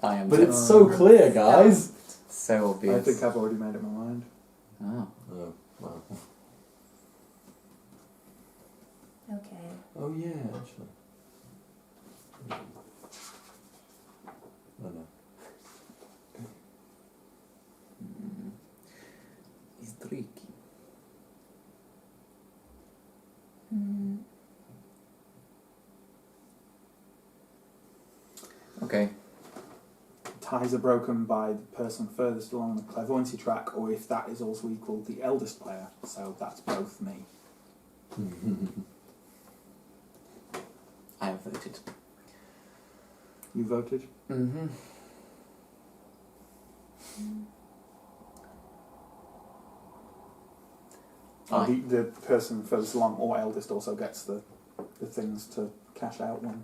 I am But it's so clear, guys. so I obvious. think I've already made up my mind. Oh. Oh, wow. Okay. Oh yeah, actually. Okay. Ties are broken by the person furthest along the clairvoyancy track, or if that is also equal, the eldest player. So that's both me. I have voted. You voted? Mm-hmm. The person furthest along or eldest also gets the things to cash out when.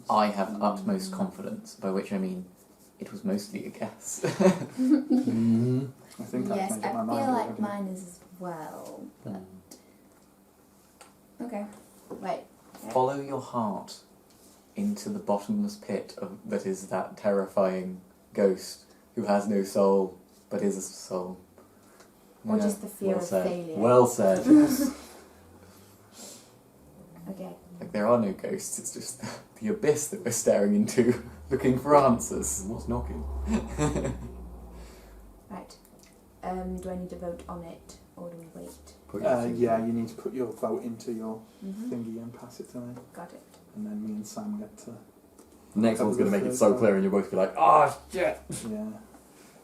I have utmost confidence, by which I mean it was mostly a guess. I think Yes, I've made I up my feel mind like already. mine is as well. But... Okay. Right. Follow your heart into the bottomless pit that is that terrifying ghost who has no soul but is a soul. Or Yeah. just the fear Well of said. failure. Well said. Okay. Like there are no ghosts, it's just the abyss that we're staring into, looking for answers. What's knocking? Right. Do I need to vote on it, or do we wait? Put your thing Yeah, through. you need to put your vote into your Mm-hmm. thingy and pass it to me, Got it. and then me and Sam get to. The next one's going to make it so clear and you'll both be like, oh shit! Yeah,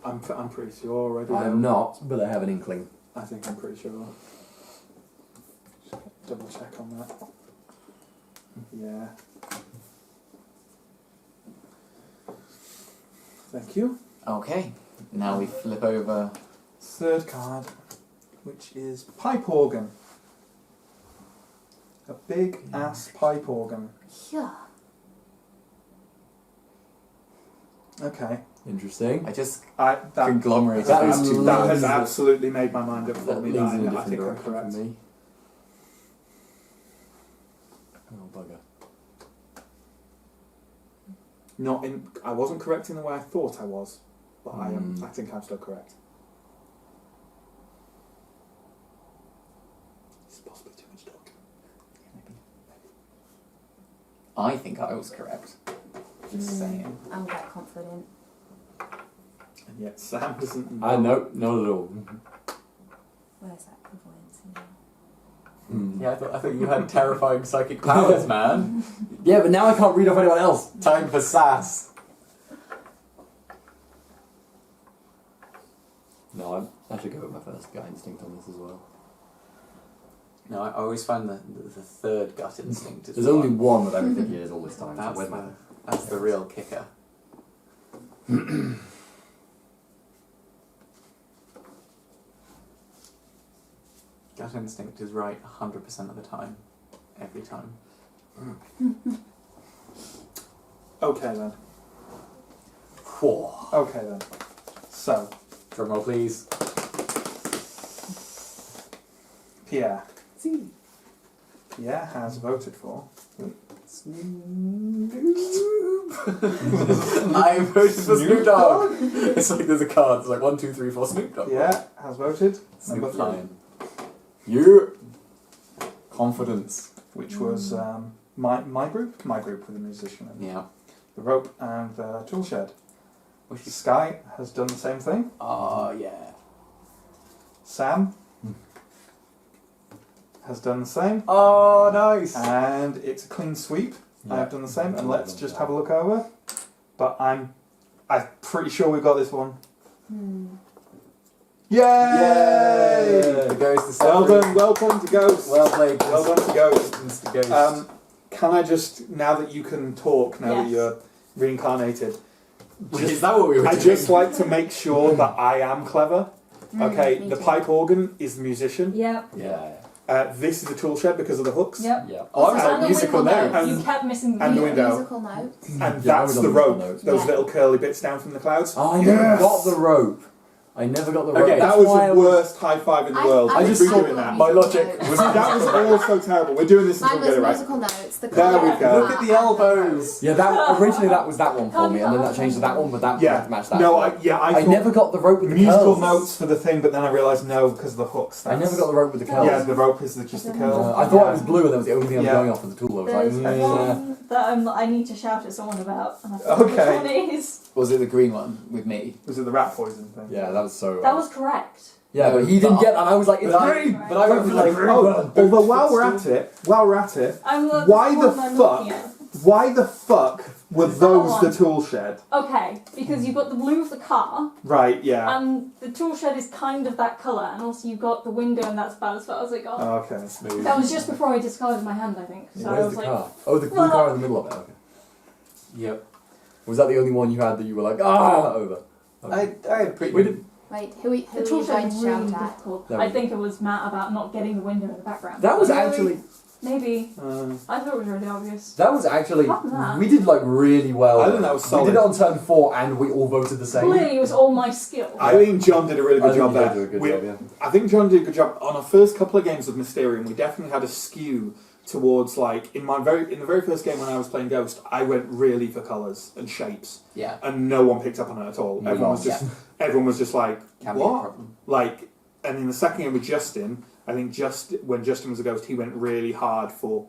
I'm pretty sure already. I am not, but I have an inkling. I think I'm pretty sure. Just double check on that. Yeah. Thank you. Okay, now we flip over. Third card, which is pipe organ. A big ass pipe organ. Yeah. Okay. Interesting. I just That conglomerated that those is two. that has leans- absolutely made my mind up for That me. leans in a I different think I'm direction correct. for me. Oh bugger. Not in. I wasn't correct in the way I thought I was, but I am. Hmm. I think I'm still correct. It's possibly too much talk. I think I was correct. Just saying. I'm quite confident. And yet Sam doesn't. No, not at all. Where's that clairvoyance in there? Hmm. Yeah, I thought you had terrifying psychic powers, man. Yeah, but now I can't read off anyone else. Time for sass. No, I should go with my first gut instinct on this as well. No, I always find the third gut instinct is There's the only one. one that I've been thinking is all this time. That's So where's the, my... that's the real kicker. Gut instinct is right 100% of the time. Every time. Okay then. Whoa. Okay then. So Drumroll, please. Pierre. Pierre has voted for. I voted for Snoop Dogg. It's like there's a card. It's like 1, 2, 3, 4. Snoop Dogg. Pierre has voted. Number Snoop 3, Lion. You. Confidence. which was my group with the musician and Yeah. the rope and the tool shed. Wish you- Sky has done the same thing. Oh yeah. Sam has done the same. Oh nice. And it's a clean sweep. Yeah. I've done the same. And let's just have a look over. But I'm pretty sure we've got this one. Yay! Yay! The ghost is Well separate. done, welcome to Ghost. Well played. Well done to Ghost. Mr. Ghost. Can I just, now that you can talk, now that Yes. you're reincarnated, Is that what we were I doing? just like to make sure that I am clever. Okay, me the too. pipe organ is the musician. Yep. Yeah. This is the tool shed because of the hooks. Yep. Yeah. Oh, I was And like the musical window. notes. You kept missing the And the window. window. Musical notes. And Yeah, that's I the was on rope. the notes. Those Yeah. little curly bits down from the clouds. Oh, I Yes. never got the rope. I never got the rope. Okay, That That's was why I the worst high five in the world. I just We're saw doing that. My logic was That was also terrible. We're doing this until Mine we get was it right. musical notes. The There we colour go. Look at the elbows. Yeah, that originally that was that one for me, and then that changed to that one, but that Yeah. matched that. No, one. I I thought never got the rope with the musical curls. notes for the thing, but then I realised no, because of the hooks. I never got the rope with the curls. Yeah, the rope is just the curl. I thought it was blue, and that was the only thing I was Yeah. going off with the tool. I was There's like, one that I need to shout at someone about. And I forgot Okay. which one it is. Was it the green one with me? Was it the rat poison thing? yeah, that was so. That was correct. Yeah, but he didn't get that. And I was like, it's But I- green. but I went for like, Although while we're at it, I'm looking why at the one I'm looking fuck? at. Why the fuck Were Is that those one? the tool shed? Okay, because you've got the blue of the car, Right, yeah. and the tool shed is kind of that colour, and also you've got the window, and that's about as far as it got. Okay. Smooth. That was just before I discarded my hand, I think. So I Where's was the like, car? Oh, the blue car in the middle of it. Okay. Yep. Was that the only one you had that you were like, over? Okay. I had a pretty We good. did. Wait, who are the you tool going shed to is really shout at? difficult. There we I go. think it was Matt about not getting the window in the background. That was Really? actually. Maybe. Uh, I thought it was really obvious. That was actually. Apart from that- We did like really well. I think that was solid. We did it on turn 4 and we all voted the same. Clearly, it was all my skill. I think John did a really I good think job you did there. do a good We- job, yeah. I think John did a good job. On our first couple of games of Mysterium, we definitely had a skew towards, like, in the very first game when I was playing Ghost, I went really for colours and shapes, Yeah. and no one picked up on it at all. Everyone was just like, Can be a what? problem. Like, and in the second game with Justin, I think when Justin was a ghost, he went really hard for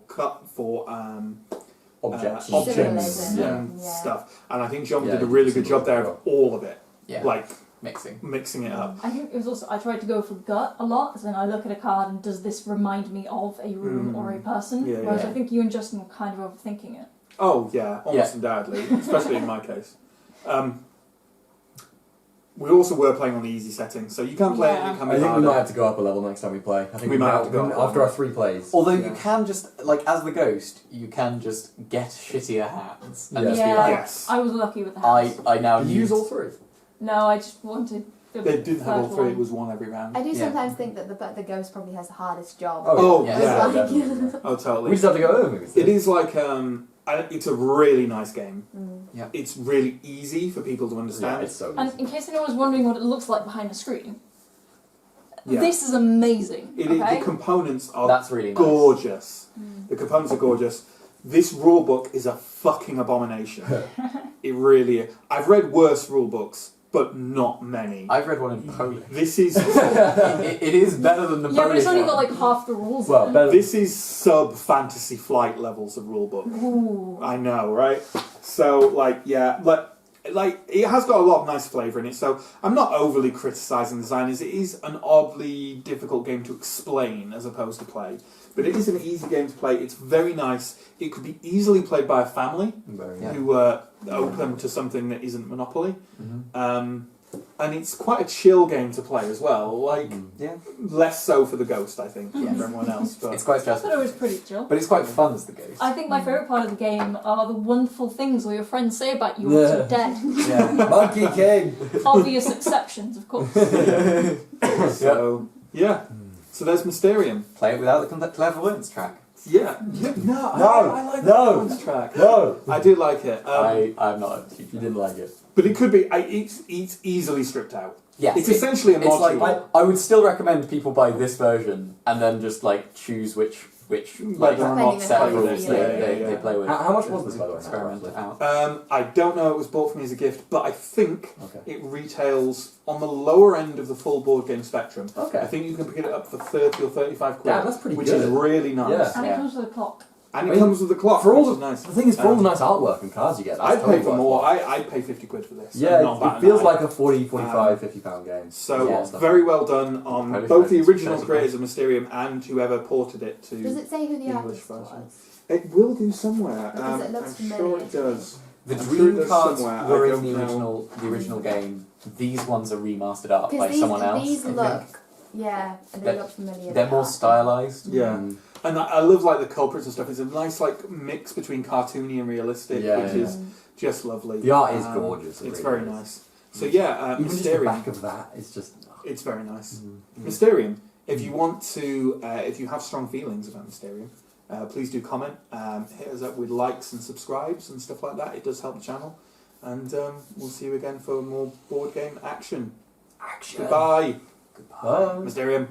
Objects. objects Symbolism, and yeah. stuff. And I think John Yeah, did a really you good job there of all of it, Yeah. like Mixing. mixing it up. I think it was also, I tried to go for gut a lot, as in I look at a card and does this remind me of a room or a person? Yeah, Whereas yeah. I think you and Justin were kind of overthinking it. Oh yeah, almost undoubtedly, especially in my case. We also were playing on the easy setting, so you can play it and it can be I think we harder. might have to go up a level next time we play. I think We might have to go up a after level. our 3 plays. Although Yeah. you can just, like, as the ghost, you can just get shittier hands and Yeah. just be Yeah. like, Yes. I was lucky with the house. I now Did you use all 3? No, I just wanted the They didn't have all third three. one. It was one every round. I do Yeah. sometimes think that the ghost probably has the hardest job. Oh yeah. yeah, Like- definitely. oh We totally. just have to go over it. It is like it's a really nice game. Mm. It's really easy for people to Yeah, understand. it's so easy. And in case anyone was wondering what it looks like behind the screen, Yeah. this is amazing. The components are that's really nice. gorgeous. The components are gorgeous. This rule book is a fucking abomination. It really is. I've read worse rule books, but not many. I've read one in Polish. This is It is better than the Yeah, but it's Polish only got one. like half the rules. Well, in it. better. this is sub Fantasy Flight levels of rule book. Ooh. I know, right? So like it has got a lot of nice flavour in it. So I'm not overly criticising the designers. It is an oddly difficult game to explain as opposed to play. But it is an easy game to play. It's very nice. It could be easily played by a family Very Yeah. who are open to something that isn't Monopoly. Mhm. And it's quite a chill game to play as well. Like, Yeah. less so for the Ghost, I think, Yes. than for everyone else. But It's quite I thought stressful. it was pretty chill. But it's quite fun as the ghost. I think my favourite part of the game are the wonderful things all your friends say about you once you're dead. Yeah. Monkey King! Obvious exceptions, of course. so, yeah. So there's Mysterium. Play it without the clairvoyance track. Yeah. No, I like no. the track. No! I did like it. I'm not a huge You didn't like it. But it could be. It's easily stripped out. Yes, It's essentially a it's module. like I would still recommend people buy this version and then just like choose which like Whether or not set play with rules it, they play with. How much was this, by the way? Experiment it out. I don't know. It was bought for me as a gift, but I think Okay. it retails on the lower end of the full board game spectrum. I Okay. think you can pick it up for 30 or 35 quid, Damn, that's pretty which good. is really nice. Yeah. And Yeah. it comes with a clock. And I it mean, comes with the clock, for all which is nice. The thing is, for all the nice artwork and cards you get, that's I'd pay totally for more. worthwhile. I'd pay 50 quid for this. Yeah, I'm not it batting feels an like eye. a 40, 45, 50 pound game. So Yeah. very well done on Polish both the version's original 30 creators of Mysterium and whoever ported it to. Does it say who the English artist version. was? It will do somewhere. Because it looks I'm familiar sure to it does. The I'm sure dream it does cards somewhere, were I in don't know. the original game. These ones are remastered art by Because someone else. these I think. look, yeah, they They're- look familiar. They're the more art. stylized. Yeah. Mm. And I love like the culprits and stuff. It's a nice like mix between cartoony and realistic, Yeah, which yeah. is just lovely. The art is gorgeous. it It's really very is. nice. So yeah, Even just the Mysterium. back of that is just. It's very nice. Mm. Mysterium. If you want to, if you have strong feelings about Mysterium, please do comment. Hit us up with likes and subscribes and stuff like that. It does help the channel. And we'll see you again for more board game action. Action! Goodbye, Bye! Mysterium.